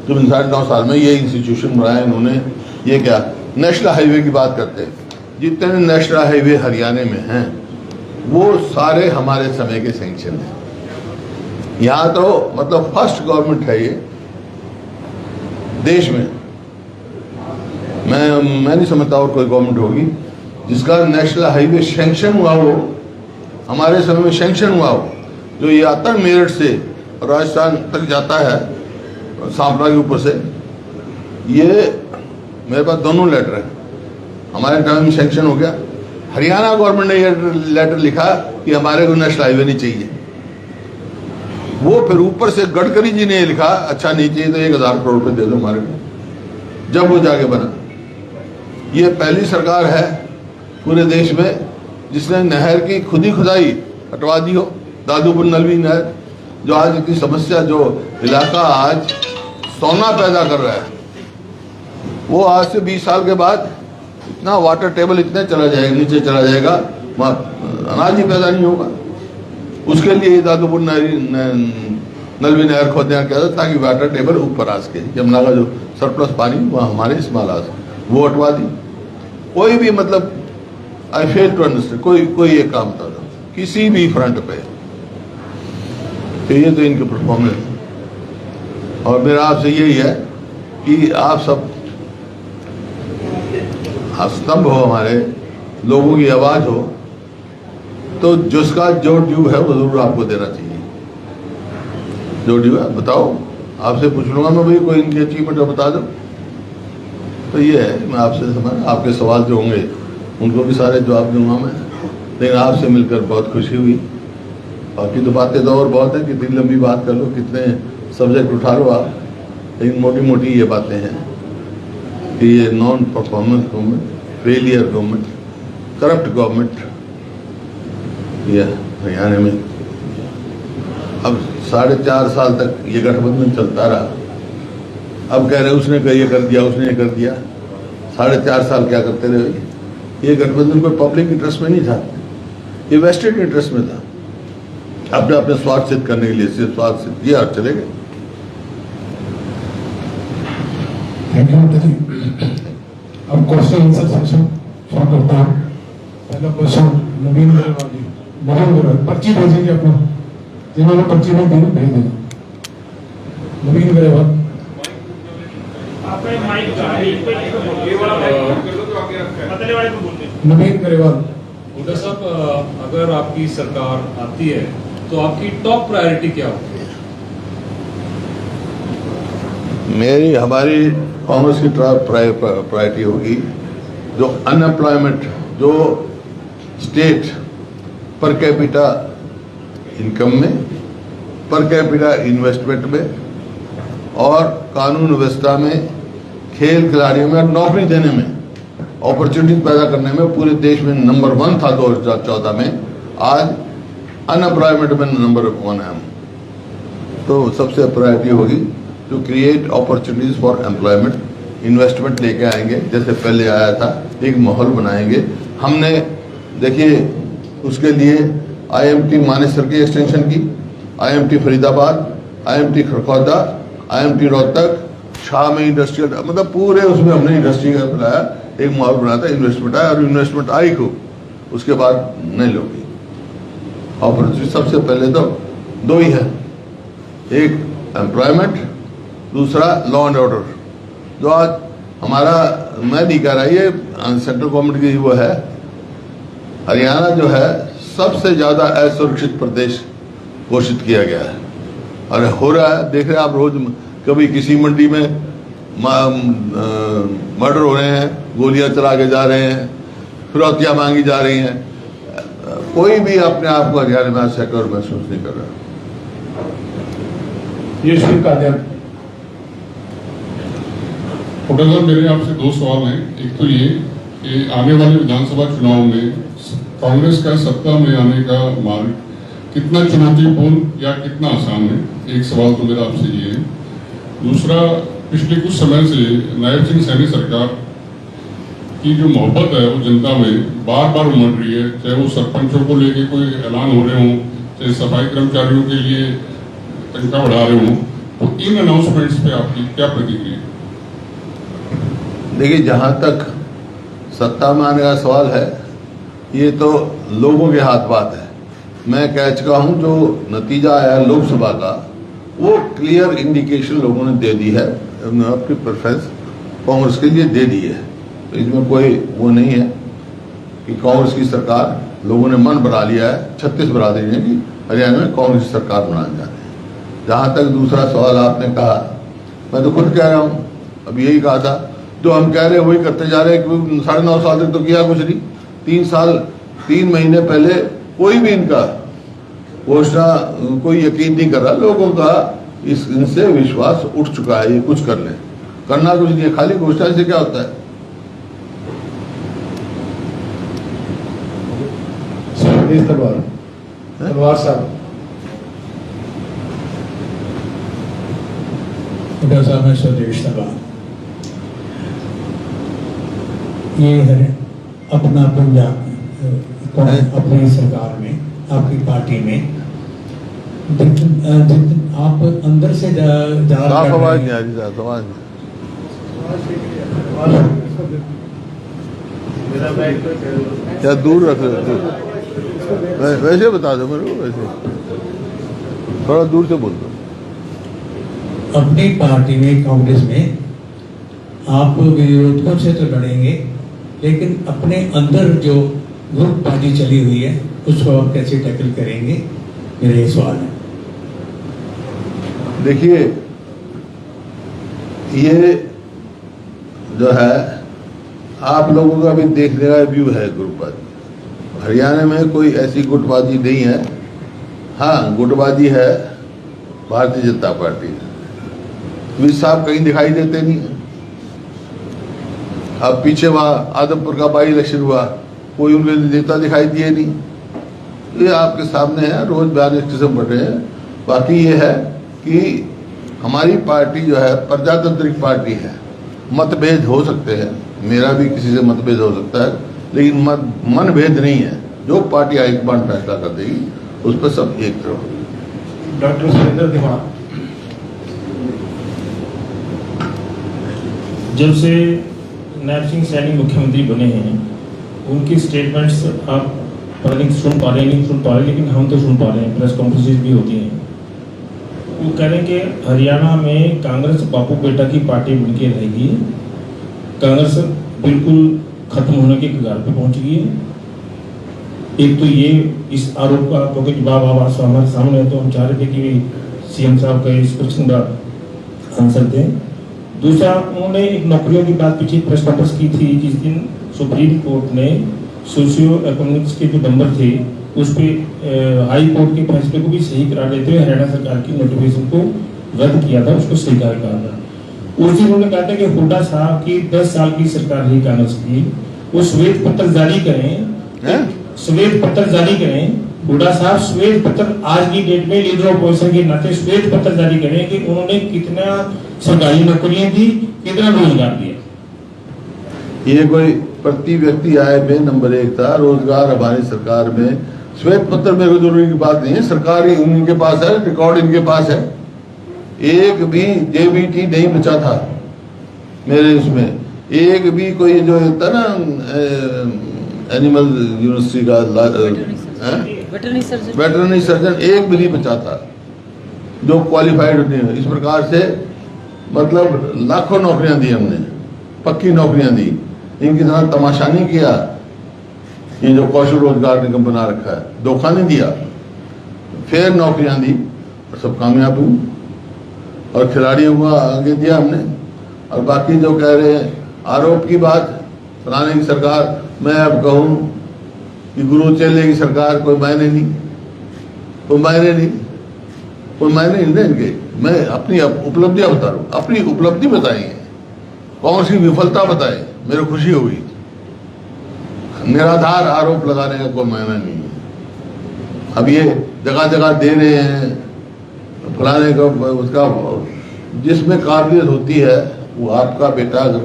तो 9.5 साल में ये इंस्टीट्यूशन बनाया इन्होंने। ये क्या नेशनल हाईवे की बात करते हैं, जितने नेशनल हाईवे हरियाणा में हैं वो सारे हमारे समय के सैंक्शन हैं। यहाँ तो मतलब फर्स्ट गवर्नमेंट है ये देश में। मैं नहीं समझता और कोई गवर्नमेंट होगी जिसका नेशनल हाईवे सैंक्शन हुआ हो, हमारे समय में सैंक्शन हुआ हो, जो ये आता है मेरठ से राजस्थान तक जाता है, सांपला के ऊपर से। ये मेरे पास दोनों लेटर हैं, हमारे टाइम में सैंक्शन हो गया। हरियाणा गवर्नमेंट ने ये लेटर लिखा कि हमारे को नेशनल हाईवे नहीं चाहिए। वो फिर ऊपर से गडकरी जी ने लिखा, अच्छा नहीं चाहिए तो 1000 करोड़ रुपए दे दो हमारे को। जब वो जाके बना, ये पहली सरकार है पूरे देश में जिसने नहर की खुदी खुदाई हटवा दी हो। दादूपुर नलवी नहर, जो आज इतनी समस्या, जो इलाका आज सोना पैदा कर रहा है, वो आज से 20 साल के बाद इतना वाटर टेबल इतने चला जाएगा, नीचे चला जाएगा, वहाँ अनाज ही पैदा नहीं होगा। उसके लिए दादूपुर नलवी नहर खोदना किया था ताकि वाटर टेबल ऊपर आ सके। यमुना का जो सरप्लस पानी वहाँ हमारे इस्तेमाल आ सके, वो हटवा दी। कोई भी मतलब आई फेल टू अंडरस्टैंड कोई एक काम था किसी भी फ्रंट पे। तो ये तो इनके परफॉर्मेंस। और मेरा आपसे यही है कि आप सब स्तंभ हो, हमारे लोगों की आवाज हो, तो जिसका जो ड्यू है वो जरूर आपको देना चाहिए। जो ड्यू है बताओ, आपसे पूछ लूंगा मैं भाई कोई इनकी अचीवमेंट बता दो। तो ये है, मैं आपसे समझ, आपके सवाल जो होंगे उनको भी सारे जवाब दूंगा मैं। लेकिन आपसे मिलकर बहुत खुशी हुई। बाकी तो बातें तो और बहुत है, कितनी लंबी बात कर लो, कितने सब्जेक्ट उठा लो आप, लेकिन मोटी मोटी ये बातें हैं कि ये non performance government, failure government, corrupt government ये हरियाणा में अब 4.5 साल तक ये गठबंधन चलता रहा। अब कह रहे उसने ये कर दिया, उसने ये कर दिया। 4.5 साल क्या करते रहे? ये गठबंधन कोई पब्लिक इंटरेस्ट में नहीं था, ये वेस्टेड इंटरेस्ट में था, अपने अपने स्वार्थ सिद्ध करने के लिए सिर्फ स्वार्थ सिद्ध किया और चले गए। Thank you. अब क्वेश्चन आंसर सेशन शुरू करता हूँ। पहला क्वेश्चन नवीन अग्रवाल जी। बहुत बुरा पर्ची भेजेंगे अपना, जिन्होंने पर्ची नहीं दी भेज देना। नवीन गरेवाल। नवीन गरेवाल। हुड्डा साहब, अगर आपकी सरकार आती है तो आपकी टॉप प्रायोरिटी क्या होगी? हमारी कांग्रेस की प्रायोरिटी होगी जो अनएम्प्लॉयमेंट, जो स्टेट पर कैपिटा इनकम में, पर कैपिटा इन्वेस्टमेंट में और कानून व्यवस्था में, खेल खिलाड़ियों में नौकरी देने में, अपॉर्चुनिटी पैदा करने में पूरे देश में नंबर 1 था 2014 में। आज अनएम्प्लॉयमेंट में नंबर 1 है हम। तो सबसे प्रायोरिटी होगी to create opportunities for employment, investment लेके आएंगे जैसे पहले आया था, एक माहौल बनाएंगे। हमने देखिए उसके लिए IMT मानेसर की एक्सटेंशन की, IMT Faridabad, IMT Kharkhoda, IMT Rohtak, Shah में इंडस्ट्रियल, मतलब पूरे उसमें हमने इंडस्ट्री का बनाया, एक माहौल बनाया था, इन्वेस्टमेंट आया और इन्वेस्टमेंट आई खूब, उसके बाद नहीं लोगी अपॉर्चुनिटी। सबसे पहले तो 2 ही है, एक एम्प्लॉयमेंट, दूसरा लॉ एंड ऑर्डर। जो आज हमारा, मैं नहीं कह रहा, ये सेंट्रल गवर्नमेंट की वो है, हरियाणा जो है सबसे ज्यादा असुरक्षित प्रदेश घोषित किया गया है और हो रहा है, देख रहे हैं आप रोज, कभी किसी मंडी में मर्डर हो रहे हैं, गोलियां चला के जा रहे हैं, फिरौतियां मांगी जा रही हैं। कोई भी अपने आप को हरियाणा में सिक्योर महसूस नहीं कर रहा। ये श्री कादियान। हुड्डा साहब, मेरे आपसे 2 सवाल हैं। एक तो ये कि आने वाले विधानसभा चुनाव में कांग्रेस का सत्ता में आने का मार्ग कितना चुनौतीपूर्ण या कितना आसान है, एक सवाल तो मेरा आपसे ये है। दूसरा, पिछले कुछ समय से नायब सिंह सैनी सरकार की जो मोहब्बत है वो जनता में बार बार उमड़ रही है, चाहे वो सरपंचों को लेके कोई ऐलान हो रहे हों, चाहे सफाई कर्मचारियों के लिए तनख्वाह बढ़ा रहे हों, तो इन अनाउंसमेंट्स पे आपकी क्या प्रतिक्रिया है? देखिए, जहां तक सत्ता में आने का सवाल है, ये तो लोगों के हाथ बात है। मैं कह चुका हूं, जो नतीजा आया लोकसभा का वो क्लियर इंडिकेशन लोगों ने दे दी है, अपनी प्रेफरेंस कांग्रेस के लिए दे दी है। तो इसमें कोई वो नहीं है कि कांग्रेस की सरकार, लोगों ने मन बना लिया है, 36 बरादरी ने कि हरियाणा में कांग्रेस की सरकार बनाना चाहते हैं। जहां तक दूसरा सवाल आपने कहा, मैं तो खुद कह रहा हूं, अब यही कहा था, जो हम कह रहे हैं वही करते जा रहे हैं। 9.5 साल तक तो किया कुछ नहीं। 3 महीने पहले कोई भी इनका घोषणा, कोई यकीन नहीं कर रहा। लोगों का इनसे विश्वास उठ चुका है, ये कुछ कर लें, करना कुछ नहीं है, खाली घोषणा से क्या होता है। तलवार साहब। हुड्डा साहब, मैं स्वदेश तलवार। ये है अपना पंजाब अपनी सरकार में, आपकी पार्टी में आप अंदर से साफ आवाज नहीं आ रही, साफ आवाज क्या दूर रख रहे हो? वैसे बता दो मेरे को, वैसे थोड़ा दूर से बोल दो। अपनी पार्टी में, कांग्रेस में आप विरोधकों से तो लड़ेंगे, लेकिन अपने अंदर जो ग्रुपबाजी चली हुई है उसको आप कैसे टैकल करेंगे, मेरा ये सवाल है। देखिए, ये जो है आप लोगों का भी देखने का व्यू है गुटबाजी। हरियाणा में कोई ऐसी गुटबाजी नहीं है। हाँ, गुटबाजी है भारतीय जनता पार्टी। विज साहब कहीं दिखाई देते नहीं। अब पीछे वहां आदमपुर का बाई इलेक्शन हुआ, कोई उनके नेता दिखाई दिए नहीं। ये आपके सामने है, रोज बयान इस किस्म बढ़ रहे हैं। बाकी ये है कि हमारी पार्टी जो है प्रजातांत्रिक पार्टी है। मतभेद हो सकते हैं, मेरा भी किसी से मतभेद हो सकता है, लेकिन मनभेद नहीं है। जो पार्टी हाईकमान फैसला कर देगी उस पर सब एक रहो। डॉक्टर सुरेंद्र दिमाग। जब से नायब सिंह सैनी मुख्यमंत्री बने हैं, उनकी स्टेटमेंट्स आप पता नहीं सुन पा रहे नहीं सुन पा रहे, लेकिन हम तो सुन पा रहे हैं, प्रेस कॉन्फ्रेंसेस भी होती हैं। वो कह रहे हैं कि हरियाणा में कांग्रेस बापू बेटा की पार्टी बन के रहेगी, कांग्रेस बिल्कुल खत्म होने के कगार पे पहुंच गई है। एक तो ये इस आरोप का आपको जवाब आवाज हमारे सामने है, तो हम चाह रहे थे कि सीएम साहब का इस प्रश्न का आंसर दें। दूसरा, उन्होंने एक नौकरियों की बात पीछे प्रेस कॉन्फ्रेंस की थी, जिस दिन सुप्रीम कोर्ट ने सोशियो इकोनॉमिक्स के जो नंबर थे उस पर हाई कोर्ट के फैसले को भी सही करार देते हुए हरियाणा सरकार की नोटिफिकेशन को रद्द किया था, उसको स्वीकार करा था। उस दिन उन्होंने कहा था कि हुड्डा साहब की 10 साल की सरकार रही कांग्रेस की, वो श्वेत पत्र जारी करें, श्वेत पत्र जारी करें, हुड्डा साहब श्वेत पत्र आज की डेट में लीडर ऑपोजिशन के नाते श्वेत पत्र जारी करें कि उन्होंने कितना सरकारी नौकरियां दी, कितना रोजगार दिया। ये कोई प्रति व्यक्ति आय में नंबर 1 था। रोजगार हमारी सरकार में, श्वेत पत्र मेरे को जरूरी की बात नहीं है, सरकार इनके पास है, रिकॉर्ड इनके पास है। एक भी जेबीटी नहीं बचा था मेरे इसमें, एक भी कोई जो होता ना एनिमल यूनिवर्सिटी का वेटरनरी सर्जन एक भी नहीं बचा था जो क्वालिफाइड नहीं है। इस प्रकार से मतलब लाखों नौकरियां दी हमने, पक्की नौकरियां दी, इनकी तरह तमाशा नहीं किया। ये जो कौशल रोजगार निगम बना रखा है, धोखा नहीं दिया, फिर नौकरियां दी और सब कामयाब हुई और खिलाड़ियों को आगे दिया हमने। और बाकी जो कह रहे हैं आरोप की बात, फलाने की सरकार, मैं अब कहूँ कि गुरु चेले की सरकार, कोई मायने नहीं, कोई मायने नहीं, कोई मायने नहीं इनके। मैं अपनी उपलब्धियां बता रहा हूँ, अपनी उपलब्धि बताई है, कौन सी विफलता बताए, मेरे खुशी हुई। निराधार आरोप लगाने का कोई मायना नहीं है। अब ये जगह जगह दे रहे हैं फलाने का, उसका जिसमें काबिलियत होती है वो आपका बेटा अगर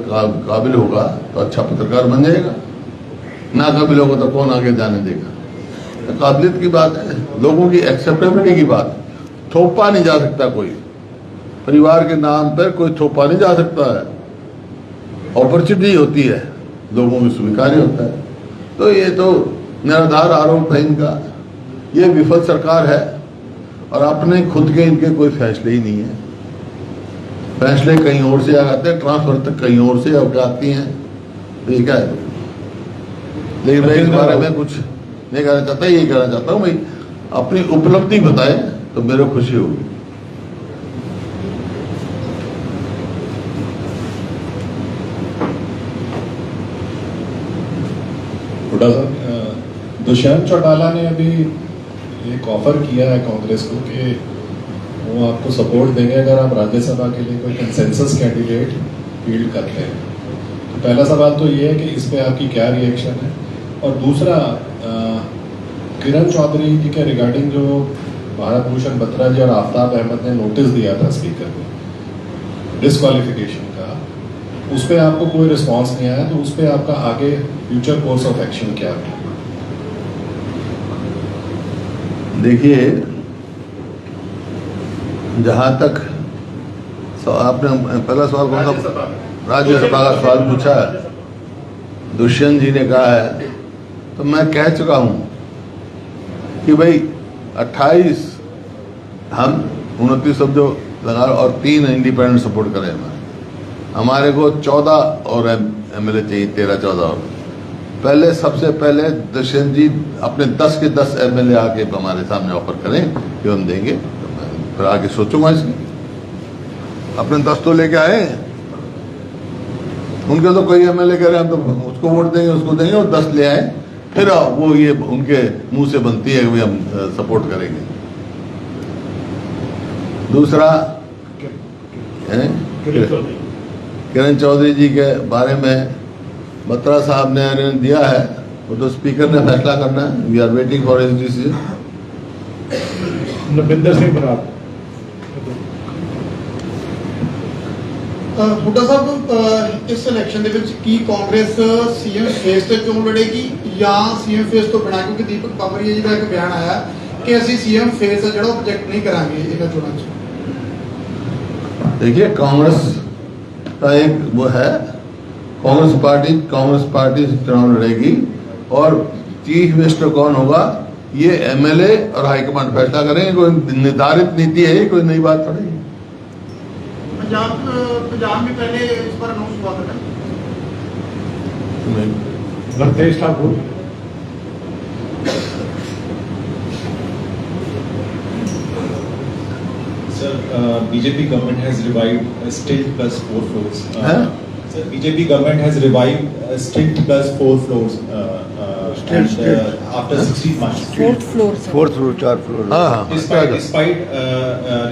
काबिल होगा तो अच्छा पत्रकार बन जाएगा, ना काबिल होगा तो कौन आगे जाने देगा। काबिलियत की बात है, लोगों की एक्सेप्टेबिलिटी की बात, थोपा नहीं जा सकता कोई, परिवार के नाम पर कोई थोपा नहीं जा सकता है। अपॉर्चुनिटी होती है, लोगों को स्वीकार्य होता है। तो ये तो निराधार आरोप है इनका, ये विफल सरकार है और अपने खुद के इनके कोई फैसले ही नहीं है। फैसले कहीं और से आ जाते हैं, ट्रांसफर तक कहीं और से आती हैं, तो ये क्या है। लेकिन मैं इस बारे में कुछ नहीं कहना चाहता, ये कहना चाहता हूँ भाई अपनी उपलब्धि बताए तो मेरे खुशी होगी। हुड्डा साहब, दुष्यंत चौटाला ने अभी एक ऑफर किया है कांग्रेस को कि वो आपको सपोर्ट देंगे अगर आप राज्यसभा के लिए कोई कंसेंसस कैंडिडेट फील्ड करते हैं। तो पहला सवाल तो ये है कि इस पे आपकी क्या रिएक्शन है, और दूसरा किरण चौधरी जी के रिगार्डिंग जो भारत भूषण बत्रा जी और आफ्ताब अहमद ने नोटिस दिया था स्पीकर को डिस्क्वालिफिकेशन का, उस पर आपको कोई रिस्पांस नहीं आया, तो उस पर आपका आगे फ्यूचर कोर्स ऑफ एक्शन क्या है? देखिए, जहां तक आपने पहला सवाल कौन सा, राज्यसभा का सवाल पूछा है, दुष्यंत जी ने कहा है, तो मैं कह चुका हूं कि भाई 28 हम 29 सब जो लगा और 3 इंडिपेंडेंट सपोर्ट करें हमारे को 14 और एमएलए चाहिए, 13-14 और। पहले सबसे पहले दुष्यंत जी अपने 10 के 10 एमएलए आके हमारे सामने ऑफर करें कि हम देंगे, तो फिर आगे सोचूंगा इसमें। अपने 10 तो लेके आए, उनके तो कोई एमएलए कह रहे हैं हम तो उसको वोट देंगे, उसको देंगे, और 10 ले आए, फिर वो ये उनके मुंह से बनती है कि हम सपोर्ट करेंगे। दूसरा किरण चौधरी जी के बारे में बत्रा साहब ने निर्णय दिया है, वो तो स्पीकर ने फैसला करना है। We are waiting for his decision. Navinder Singh Brar. Hooda साहब, इस इलेक्शन ਦੇ ਵਿੱਚ ਕੀ ਕਾਂਗਰਸ ਸੀਐਮ ਫੇਸ ਤੇ ਚੋਣ ਲੜੇਗੀ ਜਾਂ ਸੀਐਮ ਫੇਸ ਤੋਂ ਬਿਨਾਂ, ਕਿਉਂਕਿ ਦੀਪਕ ਬਾਬਰੀਆ ਜੀ ਦਾ ਇੱਕ ਬਿਆਨ ਆਇਆ ਕਿ ਅਸੀਂ ਸੀਐਮ ਫੇਸ ਦਾ ਜਿਹੜਾ ਪ੍ਰੋਜੈਕਟ ਨਹੀਂ ਕਰਾਂਗੇ ਇਹਨਾਂ ਚੋਣਾਂ 'ਚ। देखिए, कांग्रेस का एक वो है, कांग्रेस पार्टी चुनाव लड़ेगी और चीफ मिनिस्टर कौन होगा ये एमएलए और हाईकमांड फैसला करेंगे। कोई निर्धारित नीति है, कोई नई बात थोड़ी है। पंजाब में पहले इस पर अनाउंस हुआ था ना? Ganesh Thakur. Sir, BJP government has revived state plus 4 floors. Sir, BJP government has revived state plus 4 floors after 16 months. Fourth floor से फोर्थ फ्लोर, 4 फ्लोर। हाँ, Despite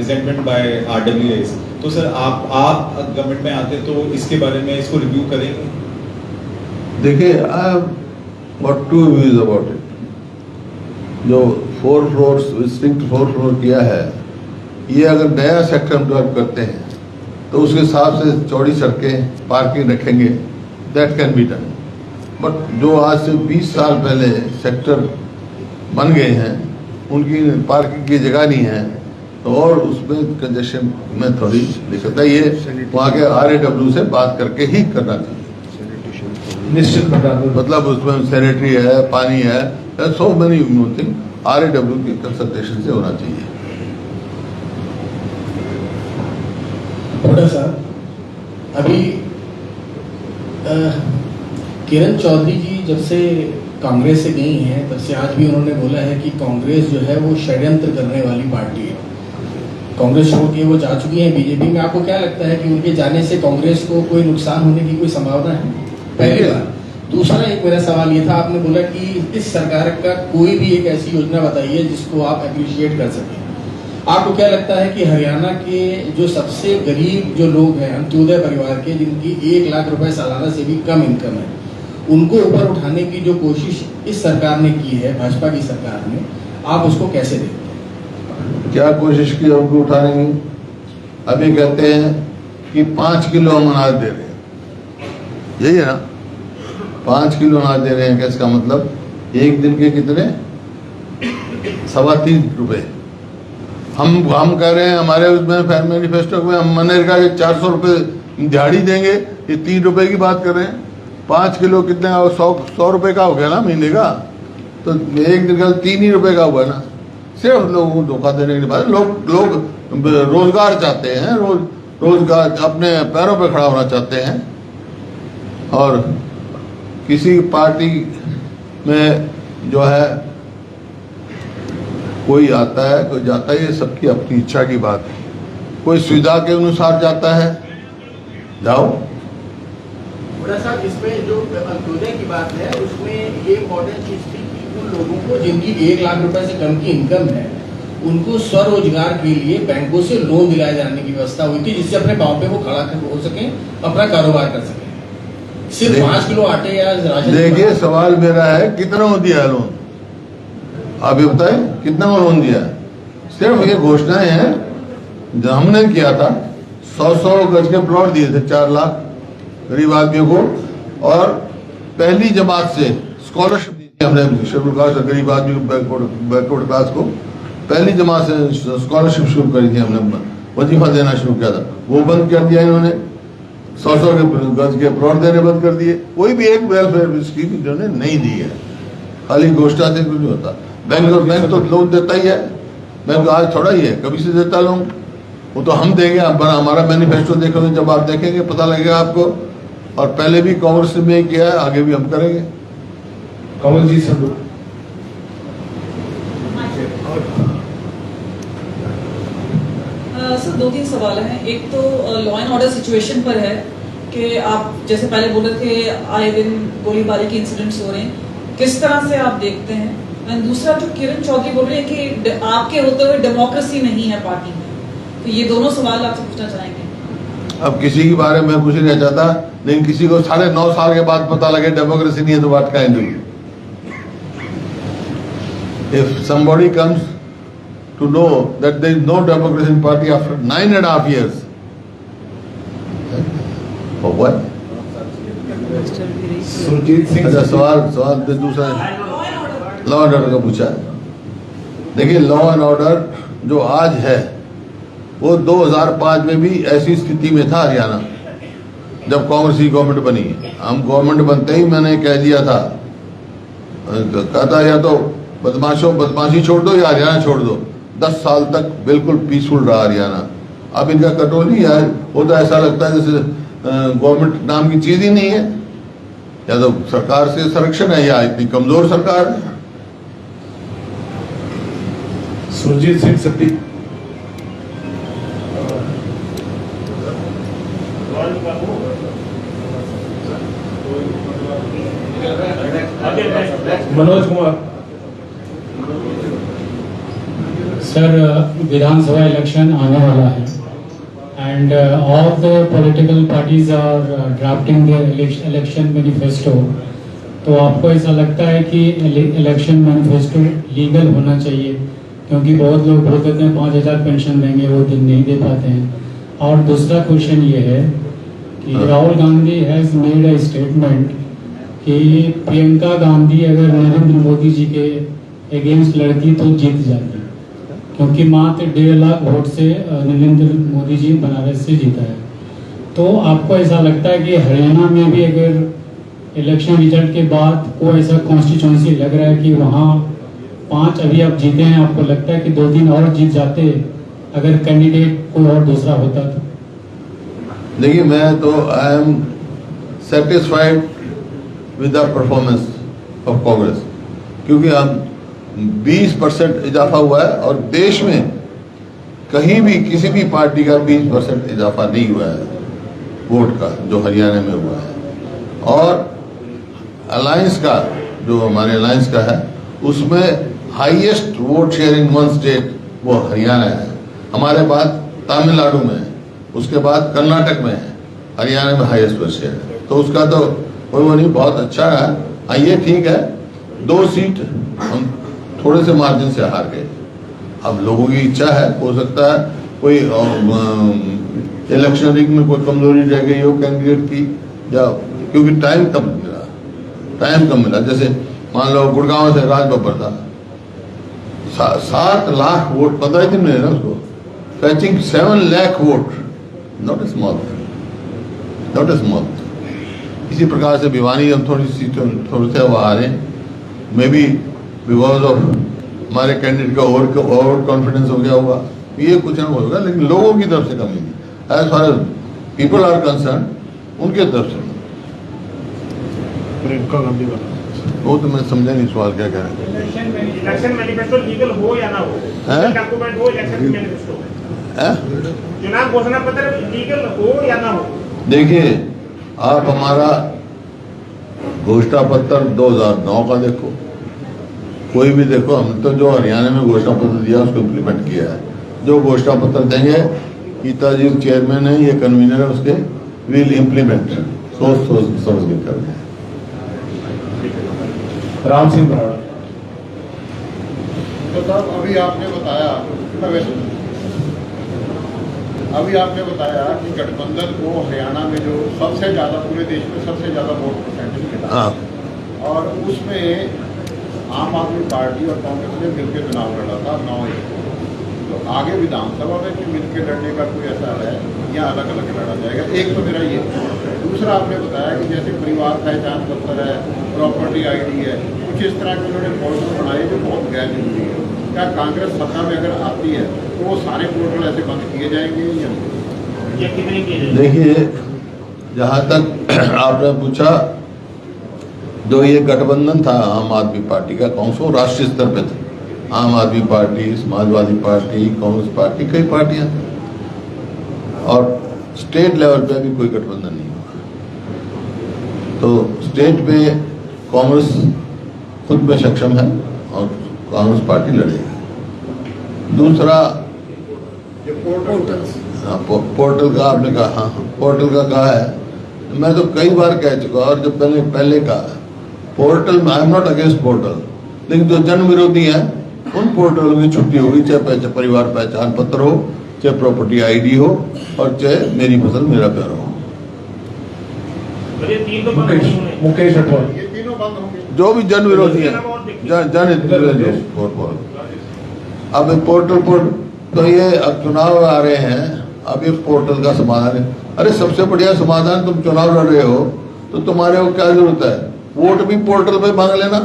resentment by RWAs. तो सर आप गवर्नमेंट में आते तो इसके बारे में इसको रिव्यू करेंगे? देखिए, I have got 2 views about it. जो 4 फ्लोर्स डिस्टिंक्ट 4 फ्लोर किया है, ये अगर नया सेक्टर हम डेवलप करते हैं तो उसके हिसाब से चौड़ी सड़कें, पार्किंग रखेंगे, that can be done. But जो आज से 20 साल पहले सेक्टर बन गए हैं, उनकी पार्किंग की जगह नहीं है, तो और उसमें कंजेशन में थोड़ी दिक्कत है। ये वहाँ के RAW से बात करके ही करना चाहिए। निश्चित मतलब उसमें सैनिटरी है, पानी है, सो मेनी थिंग RAW की कंसल्टेशन से होना चाहिए। थोड़ा सा अभी किरण चौधरी जी जब से कांग्रेस से गई हैं तब से आज भी उन्होंने बोला है कि कांग्रेस जो है वो षड्यंत्र करने वाली पार्टी है। कांग्रेस छोड़ के वो जा चुकी हैं बीजेपी में। आपको क्या लगता है कि उनके जाने से कांग्रेस को कोई नुकसान होने की कोई संभावना है? पहली बात। दूसरा एक मेरा सवाल ये था, आपने बोला कि इस सरकार का कोई भी एक ऐसी योजना बताइए जिसको आप अप्रिशिएट कर सकें। आपको क्या लगता है कि हरियाणा के जो सबसे गरीब जो लोग हैं, अंत्योदय परिवार के, जिनकी 1 लाख रुपए सालाना से भी कम इनकम है, उनको ऊपर उठाने की जो कोशिश इस सरकार ने की है, भाजपा की सरकार ने, आप उसको कैसे देखते हैं? क्या कोशिश की उनको उठाने की? अभी कहते हैं कि 5 किलो हम अनाज दे रहे हैं, यही है ना? 5 किलो अनाज दे रहे हैं, क्या इसका मतलब? एक दिन के कितने? 3.25 रुपए। हम कह रहे हैं हमारे उसमें मैनिफेस्टो में हम मनरेगा के 400 रुपये दिहाड़ी देंगे, ये 3 रुपए की बात कर रहे हैं। 5 किलो कितने का? 100 रुपए का हो गया ना महीने का, तो एक दिन का 3 ही रुपए का हुआ ना। सिर्फ लोगों को धोखा देने के बाद लोग रोजगार चाहते हैं, रोजगार अपने पैरों पर खड़ा होना चाहते हैं। और किसी पार्टी में जो है कोई आता है, कोई जाता है, ये सबकी अपनी इच्छा की बात है। कोई सुविधा के अनुसार जाता है, जाओ। बड़ा साहब, इसमें जो अंत्योदय की बात है उसमें ये इम्पोर्टेंट चीज थी कि उन लोगों को जिनकी 1 लाख रुपए से कम की इनकम है, उनको स्वरोजगार के लिए बैंकों से लोन दिलाए जाने की व्यवस्था हुई थी, जिससे अपने पांव पे वो खड़ा हो सके, अपना कारोबार कर सके। सिर्फ 5 किलो आटे या राशन। देखिए, सवाल मेरा है कितना दिया है लोन? आप ये बताएं कितना लोन दिया है? सिर्फ ये घोषणाएं हैं जो हमने किया था। 100 गज के प्लॉट दिए थे 4 लाख गरीब आदमियों को, और पहली जमात से स्कॉलरशिप दी थी हमने शेड्यूल कास्ट और गरीब आदमी को, बैकवर्ड क्लास को पहली जमात से स्कॉलरशिप शुरू करी थी हमने, वजीफा देना शुरू किया था, वो बंद कर दिया इन्होंने। 100 गज के प्लॉट देने बंद कर दिए। कोई भी एक वेलफेयर स्कीम इन्होंने नहीं दी है, खाली घोषणा से कुछ नहीं होता। बैंक तो लोन देता ही है, बैंक आज थोड़ा ही है, कभी से देता लोन। वो तो हम देंगे, हमारा मैनिफेस्टो देखोगे, जब आप देखेंगे पता लगेगा आपको। और पहले भी कांग्रेस ने किया है, आगे भी हम करेंगे। कमलजीत संधू। सर 2-3 सवाल हैं। एक तो लॉ एंड ऑर्डर सिचुएशन पर है कि आप जैसे पहले बोले थे आए दिन गोलीबारी के इंसिडेंट्स हो रहे हैं, किस तरह से आप देखते हैं? एंड दूसरा, जो किरण चौधरी बोल रहे हैं कि आपके होते हुए डेमोक्रेसी नहीं है पार्टी में, तो ये दोनों सवाल आपसे पूछना चाहेंगे। अब किसी के बारे में कुछ नहीं चाहता, लेकिन किसी को 9.5 साल के बाद पता लगे डेमोक्रेसी नहीं है, तो what can do? If somebody comes to know that there is no democracy in party after 9.5 years, for what? Surjeet Singh. अच्छा, सवाल दूसरा लॉ एंड ऑर्डर का पूछा। देखिए, लॉ एंड ऑर्डर जो आज है वो 2005 में भी ऐसी स्थिति में था हरियाणा, जब कांग्रेस की गवर्नमेंट बनी। हम गवर्नमेंट बनते ही मैंने कह दिया था कहता या तो बदमाशी छोड़ दो या हरियाणा छोड़ दो। 10 साल तक बिल्कुल पीसफुल रहा हरियाणा। अब इनका कंट्रोल नहीं है, वो तो ऐसा लगता है जैसे गवर्नमेंट नाम की चीज ही नहीं है, या तो सरकार से संरक्षण है या इतनी कमजोर सरकार है। सुरजीत सिंह सत्ती। मनोज कुमार। सर, विधानसभा इलेक्शन आने वाला है and all the political parties are drafting their election manifesto. तो आपको ऐसा लगता है कि इलेक्शन मैनिफेस्टो लीगल होना चाहिए? क्योंकि बहुत लोग बोल देते हैं 5,000 पेंशन देंगे, वो दिन नहीं दे पाते हैं। और दूसरा क्वेश्चन ये है कि Rahul Gandhi has made a statement कि प्रियंका गांधी अगर नरेंद्र मोदी जी के अगेंस्ट लड़ती तो जीत जाती, क्योंकि मात्र 1.5 लाख वोट से नरेंद्र मोदी जी बनारस से जीता है। तो आपको ऐसा लगता है कि हरियाणा में भी अगर इलेक्शन रिजल्ट के बाद कोई ऐसा कॉन्स्टिट्यूंसी लग रहा है कि वहाँ 5 अभी आप जीते हैं, आपको लगता है कि 2-3 और जीत जाते अगर कैंडिडेट कोई और दूसरा होता तो? देखिए, मैं तो I am satisfied with the performance of Congress, क्योंकि हम 20% इजाफा हुआ है और देश में कहीं भी किसी भी पार्टी का 20% इजाफा नहीं हुआ है वोट का, जो हरियाणा में हुआ है। और अलायंस का, जो हमारे अलायंस का है, उसमें highest vote share in one state वो हरियाणा है। हमारे बाद तमिलनाडु में है, उसके बाद कर्नाटक में है, हरियाणा में हाईएस्ट वोट शेयर है। तो उसका तो कोई वो नहीं, बहुत अच्छा है। हाँ, ये ठीक है, 2 सीट हम थोड़े से मार्जिन से हार गए। अब लोगों की इच्छा है, हो सकता है कोई इलेक्शन रिग में कोई कमजोरी रह गई हो कैंडिडेट की, या क्योंकि टाइम कम मिला। जैसे मान लो गुड़गांव से राज बब्बर था, 7 लाख वोट 15 दिन में ना उसको, फैचिंग 7 lakh vote, not a small. इसी प्रकार से भिवानी हम थोड़े से हारे, मे बी बिकॉज ऑफ हमारे कैंडिडेट का ओवर कॉन्फिडेंस हो गया होगा, ये कुछ ना होगा, लेकिन लोगों की तरफ से कमी नहीं। As far as people are concerned, उनके तरफ से नहीं। प्रियंका गांधी वाला वो तो मैं समझा नहीं सवाल क्या कह रहे हैं। इलेक्शन मैनिफेस्टो लीगल हो या ना हो, डॉक्यूमेंट हो, इलेक्शन मैनिफेस्टो, चुनाव घोषणा पत्र लीगल हो या ना हो? देखिए, आप हमारा घोषणा पत्र 2009 का देखो, कोई भी देखो, हमने तो जो हरियाणा में घोषणा पत्र दिया उसको इम्प्लीमेंट किया है। जो घोषणा पत्र देंगे, गीता जी चेयरमैन है, ये कन्वीनर है उसके, विल इम्प्लीमेंट, सोच समझ के करना है। राम सिंह बराड़। तो साहब, अभी आपने बताया कि गठबंधन को हरियाणा में जो सबसे ज्यादा, पूरे देश में सबसे ज्यादा वोट परसेंटेज मिला, और उसमें आम आदमी पार्टी और कांग्रेस ने मिलकर चुनाव लड़ा था 9-1। तो आगे विधानसभा में भी मिलकर लड़ने का कोई ऐसा है या अलग अलग लड़ा जाएगा? एक तो मेरा ये। दूसरा, आपने बताया कि जैसे परिवार पहचान पत्र है, प्रॉपर्टी ID है, कुछ इस तरह के उन्होंने पोर्टल बनाए जो बहुत गैर जरूरी है। क्या कांग्रेस सत्ता में अगर आती है तो वो सारे पोर्टल ऐसे बंद किए जाएंगे या कितने किए जाएंगे? देखिए, जहाँ तक आपने पूछा, जो ये गठबंधन था आम आदमी पार्टी का, कौन सा राष्ट्रीय स्तर पे था, आम आदमी party, Samajwadi party, Congress party, कई पार्टियां, और स्टेट लेवल पे भी कोई गठबंधन नहीं हुआ। तो स्टेट पे कांग्रेस खुद में सक्षम है और कांग्रेस पार्टी लड़ेगी। दूसरा, पोर्टल का आपने कहा, हाँ, पोर्टल का कहा है, मैं तो कई बार कह चुका, और जो पहले कहा, पोर्टल में I am not against portal, लेकिन जो जन विरोधी है उन पोर्टलों की छुट्टी होगी, चाहे परिवार पहचान पत्र हो, चाहे प्रॉपर्टी ID हो, और चाहे मेरी फसल मेरा प्यार हो। मुकेश अटवाल। ये तीनों बंद होंगे, जो भी जन विरोधी है, अब पोर्टल तो ये अब चुनाव आ रहे हैं, अब ये पोर्टल का समाधान है। अरे सबसे बढ़िया समाधान, तुम चुनाव लड़ रहे हो तो तुम्हारे को क्या जरूरत है, वोट भी पोर्टल पे मांग लेना,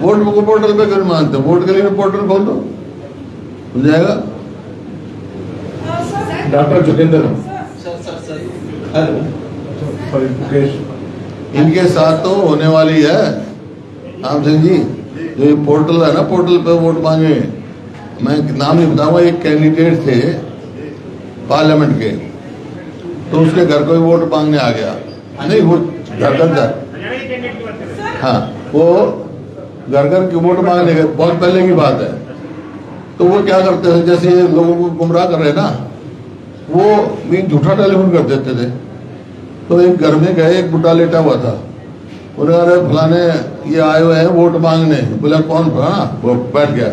वोट को पोर्टल पे क्यों मानते हो? वोट के लिए पोर्टल खोल दो, हो जाएगा। डॉक्टर जोगेंद्र इनके साथ तो होने वाली है राम सिंह जी, जो ये पोर्टल है ना, पोर्टल पे वोट मांगे। मैं नाम नहीं बताऊंगा, एक कैंडिडेट थे पार्लियामेंट के, तो उसके घर कोई वोट मांगने आ गया। नहीं, वो घर घर हाँ, वो घर घर की वोट मांगने गए, बहुत पहले की बात है। तो वो क्या करते थे, जैसे ये लोगों को गुमराह कर रहे हैं ना, वो भी झूठा टेलीफोन कर देते थे। तो एक घर में गए, एक बुढ़ा लेटा हुआ था, उन्होंने अरे फलाने ये आए हुए हैं वोट मांगने। बोला कौन? फलाना। वो बैठ गया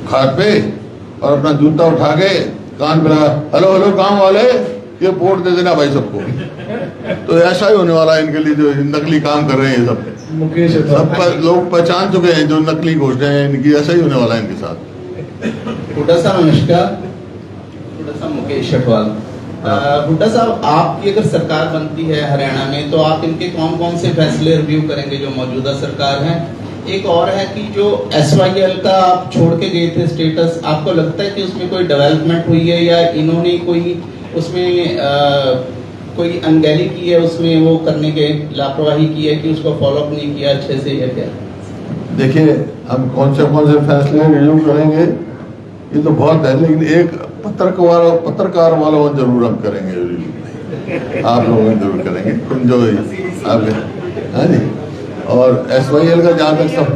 खाट पे और अपना जूता उठा के कान पे लगा, हेलो हेलो काम वाले, ये वोट दे देना भाई सबको। तो ऐसा ही होने वाला है इनके लिए, जो नकली काम कर रहे हैं सब मुकेश सब पर लोग पहचान चुके हैं, जो नकली घोषणाएं हैं इनकी, ऐसा ही होने वाला है इनके साथ। हुड्डा साहब नमस्कार। हुड्डा साहब मुकेश अटवाल। हुड्डा साहब, आपकी अगर सरकार बनती है हरियाणा में, तो आप इनके कौन कौन से फैसले रिव्यू करेंगे जो मौजूदा सरकार है? एक और है कि जो SYL का आप छोड़ के गए थे स्टेटस, आपको लगता है कि उसमें कोई डेवलपमेंट हुई है या इन्होंने कोई उसमें कोई अनगैली की है, उसमें वो करने के लापरवाही की है कि उसको फॉलोअप नहीं किया अच्छे से, या क्या? देखिए, हम कौन से फैसले रिव्यू करेंगे ये तो बहुत है, लेकिन एक पत्रकार वालों में जरूर हम करेंगे रिव्यू, आप लोगों में जरूर करेंगे जो आप, हाँ जी। और SYL का जहाँ तक सब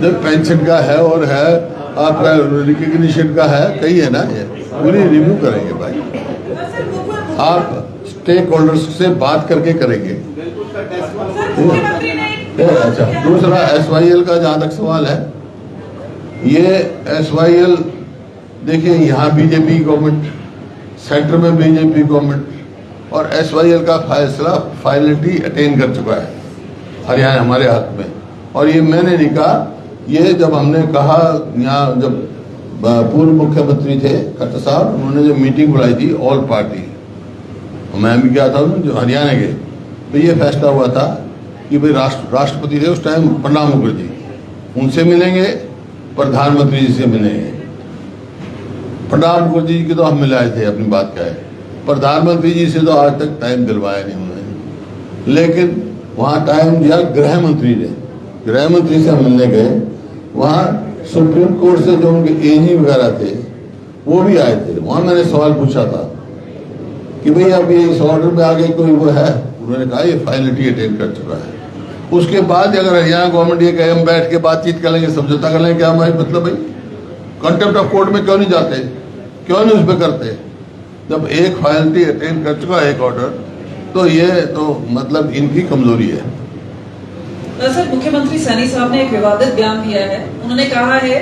जो पेंशन का है और है, आपका रिकग्निशन का है, कई है ना, ये पूरी रिव्यू करेंगे भाई। आप स्टेक होल्डर्स से बात करके करेंगे। अच्छा, दूसरा SYL का जहाँ तक सवाल है, ये SYL देखिए, यहाँ बीजेपी गवर्नमेंट, सेंटर में बीजेपी गवर्नमेंट, और SYL का फैसला फाइनलिटी अटेन कर चुका है हरियाणा हमारे हाथ में। और ये मैंने नहीं कहा, ये जब हमने कहा, यहाँ जब पूर्व मुख्यमंत्री थे खट्टर साहब, उन्होंने जो मीटिंग बुलाई थी ऑल पार्टी, मैं भी गया था जो हरियाणा के, तो ये फैसला हुआ था कि भाई राष्ट्रपति थे उस टाइम प्रणब मुखर्जी, उनसे मिलेंगे, प्रधानमंत्री जी से मिलेंगे। प्रणब मुखर्जी जी की तो हम मिलाए थे, अपनी बात क्या है, प्रधानमंत्री जी से तो आज तक टाइम दिलवाया नहीं उन्होंने, लेकिन वहाँ टाइम दिया गृह मंत्री ने। गृह मंत्री से हम मिलने गए, वहाँ सुप्रीम कोर्ट से जो उनके AG वगैरह थे वो भी आए थे। वहाँ मैंने सवाल पूछा था कि भाई अब ये इस ऑर्डर में आगे कोई वो है? उन्होंने कहा ये फाइनलिटी अटेन कर चुका है। उसके बाद अगर हरियाणा गवर्नमेंट ये कहे हम बैठ के बातचीत कर लेंगे, समझौता कर लेंगे, क्या हमारे मतलब भाई कंटेम्प्ट ऑफ कोर्ट में क्यों नहीं जाते, क्यों नहीं उस पर करते? जब एक फाइनलिटी अटेन कर चुका है एक ऑर्डर, तो ये तो मतलब इनकी कमजोरी है। दरअसल मुख्यमंत्री सैनी साहब ने एक विवादित बयान दिया है। उन्होंने कहा है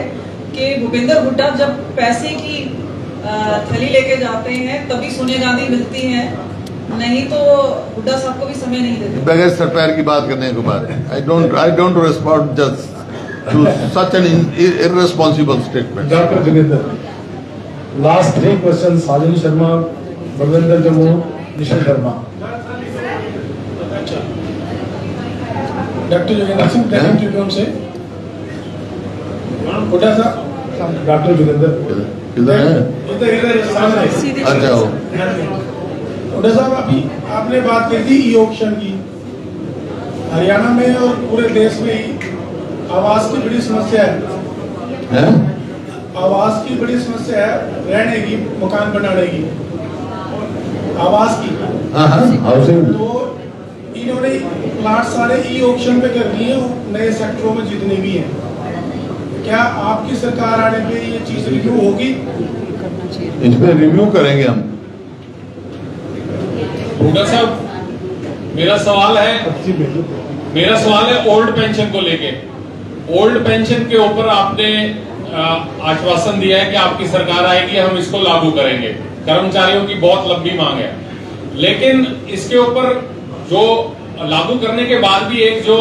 कि भूपेंद्र हुड्डा जब पैसे की थैली लेके जाते हैं तभी सोनिया गांधी मिलती हैं, नहीं तो हुड्डा साहब को भी समय नहीं देते। बगैर सर पैर की बात करने के बाद I don't respond just to such an irresponsible statement. Doctor Jogendra, last 3 question, Sajan Sharma, Balwinder Jammu, Nisha Sharma. Doctor Jogendra Singh Tribune से। हुड्डा साहब, डॉक्टर जोगेंद्र किधर है? इधर सामने। अच्छा हो। हुड्डा साहब, अभी आपने बात की थी ई-ऑक्शन की। हरियाणा में और पूरे देश में ही आवास की बड़ी समस्या है। आवास की बड़ी समस्या है, रहने की, मकान बनाने की, आवास की। हाउसिंग। तो इन्होंने प्लाट सारे ई-ऑक्शन पे कर दिए, नए सेक्टरों में जितने भी हैं। क्या आपकी सरकार आने पे ये चीज रिव्यू होगी? इस पे रिव्यू करेंगे हम। हुड्डा साहब, मेरा सवाल है ओल्ड पेंशन को लेके। ओल्ड पेंशन के ऊपर आपने आश्वासन दिया है कि आपकी सरकार आएगी, हम इसको लागू करेंगे। कर्मचारियों की बहुत लंबी मांग है, लेकिन इसके ऊपर जो लागू करने के बाद भी एक जो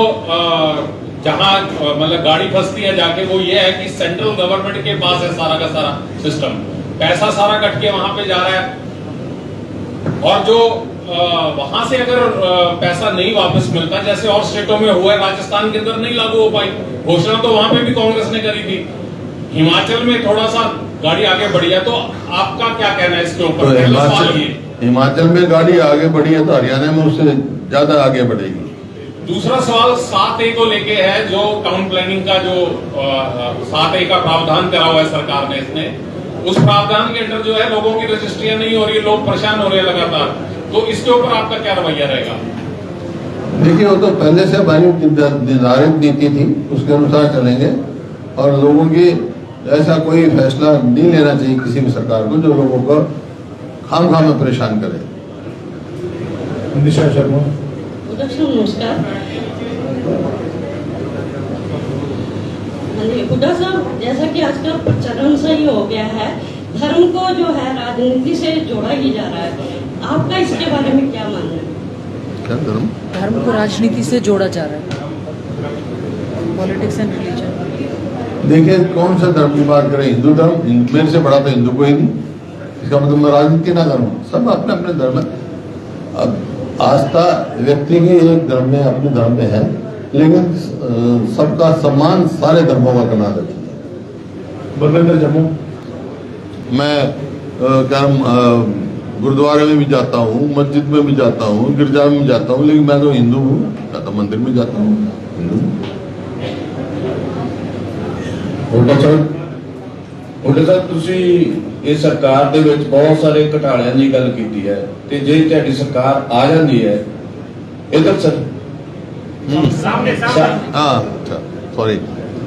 जहां मतलब गाड़ी फंसती है जाके, वो ये है कि सेंट्रल गवर्नमेंट के पास है सारा का सारा सिस्टम, पैसा सारा कट के वहां पे जा रहा है। और जो वहां से अगर पैसा नहीं वापस मिलता, जैसे और स्टेटों में हुआ है, राजस्थान के अंदर नहीं लागू हो पाई घोषणा, तो वहां पे भी कांग्रेस ने करी थी। हिमाचल में थोड़ा सा गाड़ी आगे बढ़ी है, तो आपका क्या कहना है इसके ऊपर? तो हिमाचल में गाड़ी आगे बढ़ी है, तो हरियाणा में उससे ज्यादा आगे बढ़ेगी। दूसरा सवाल 7A को लेके है, जो टाउन प्लानिंग का जो 7A का प्रावधान करा हुआ है सरकार ने, इसमें उस प्रावधान के अंदर जो है लोगों की रजिस्ट्रियां नहीं हो रही है, लोग परेशान हो रहे हैं लगातार, तो इसके ऊपर आपका क्या रवैया रहेगा? देखिए, वो तो पहले से हमारी निर्धारित नीति थी, उसके अनुसार चलेंगे और लोगों की ऐसा कोई फैसला नहीं लेना चाहिए किसी भी सरकार को जो लोगों को खाम में परेशान करे। निशा शर्मा। नमस्कार। हुड्डा साहब, जैसा कि आजकल प्रचलन सही हो गया है, धर्म को जो है राजनीति से जोड़ा ही जा रहा है, आपका इसके बारे में क्या मानना है? क्या धर्म को राजनीति से जोड़ा जा रहा है, पॉलिटिक्स एंड रिलीजन। देखिए, कौन सा धर्म की बात करें? हिंदू धर्म, मेरे से बड़ा तो हिंदू कोई नहीं, इसका मतलब मैं राजनीति ना करूं। सब अपने अपने धर्म है। अब आस्था व्यक्ति की एक धर्म में, अपने धर्म में है, लेकिन सबका सम्मान सारे धर्मों का करना चाहिए। बलविंदर जम्मू। मैं गुरुद्वारे में भी जाता हूँ, मस्जिद में भी जाता हूँ, गिरजा में भी जाता हूँ, लेकिन मैं तो हिंदू हूँ, मैं तो मंदिर में जाता हूँ, हिंदू। हुड्डा साहब, ਤੁਸੀਂ ਇਹ ਸਰਕਾਰ ਦੇ ਵਿੱਚ ਬਹੁਤ ਸਾਰੇ ਘਟਾਲਿਆਂ ਦੀ ਗੱਲ ਕੀਤੀ ਹੈ, ਤੇ ਜੇ ਤੁਹਾਡੀ ਸਰਕਾਰ ਆ ਜਾਂਦੀ ਹੈ ਇਧਰ ਸਰ ਸੌਰੀ,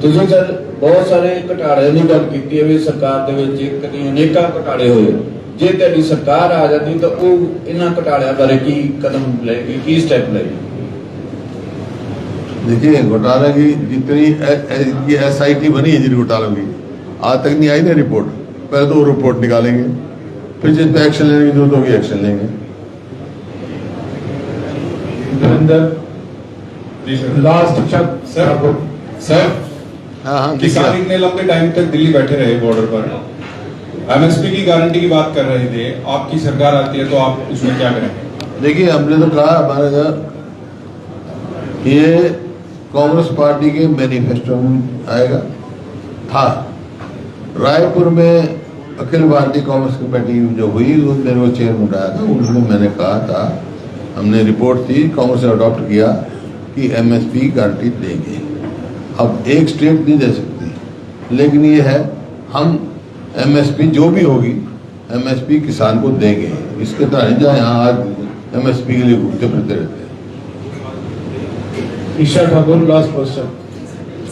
ਤੁਸੀਂ ਸਰ ਬਹੁਤ ਸਾਰੇ ਘਟਾਲਿਆਂ ਦੀ ਗੱਲ ਕੀਤੀ ਹੈ ਵੀ ਸਰਕਾਰ ਦੇ ਵਿੱਚ ਇੱਕ ਨਹੀਂ ਅਨੇਕਾਂ ਘਟਾਲੇ ਹੋਏ, ਜੇ ਤੁਹਾਡੀ ਸਰਕਾਰ ਆ ਜਾਂਦੀ ਤਾਂ ਉਹ ਇਹਨਾਂ ਘਟਾਲਿਆਂ ਬਾਰੇ ਕੀ ਕਦਮ ਲਏਗੀ, ਕੀ ਸਟੈਪ ਲਏਗੀ? देखिए, घोटाला की जितनी SIT बनी है जिन घोटालों की, आज तक नहीं आई ना रिपोर्ट। पहले तो वो रिपोर्ट निकालेंगे, फिर जिन पे एक्शन लेने की जरूरत होगी एक्शन लेंगे। लास्ट सर, किसान इतने लंबे टाइम तक दिल्ली बैठे रहे बॉर्डर पर, MSP की गारंटी की बात कर रहे थे, आपकी सरकार आती है तो आप उसमें क्या करेंगे? देखिए, हमने तो कहा हमारे यहाँ ये कांग्रेस पार्टी के मैनिफेस्टो में आएगा था। रायपुर में अखिल भारतीय कांग्रेस कमेटी जो हुई, वो मेरे को चेयरमैन उठाया था, उसमें मैंने कहा था, हमने रिपोर्ट थी, कांग्रेस ने अडॉप्ट किया कि MSP गारंटी देंगे। अब एक स्टेट नहीं दे सकती, लेकिन ये है हम MSP जो भी होगी MSP किसान को देंगे। इसके तरह जहाँ यहाँ आज MSP के लिए घूमते फिरते रहते हैं। Isha Thakur, last question.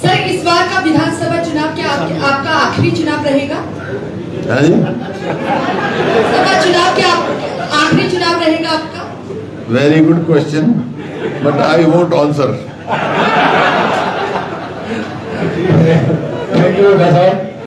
Sir, इस बार का विधानसभा चुनाव क्या आपका आखिरी चुनाव रहेगा? सभा चुनाव क्या आखिरी चुनाव रहेगा आपका? Very good question, but I won't answer. Thank you.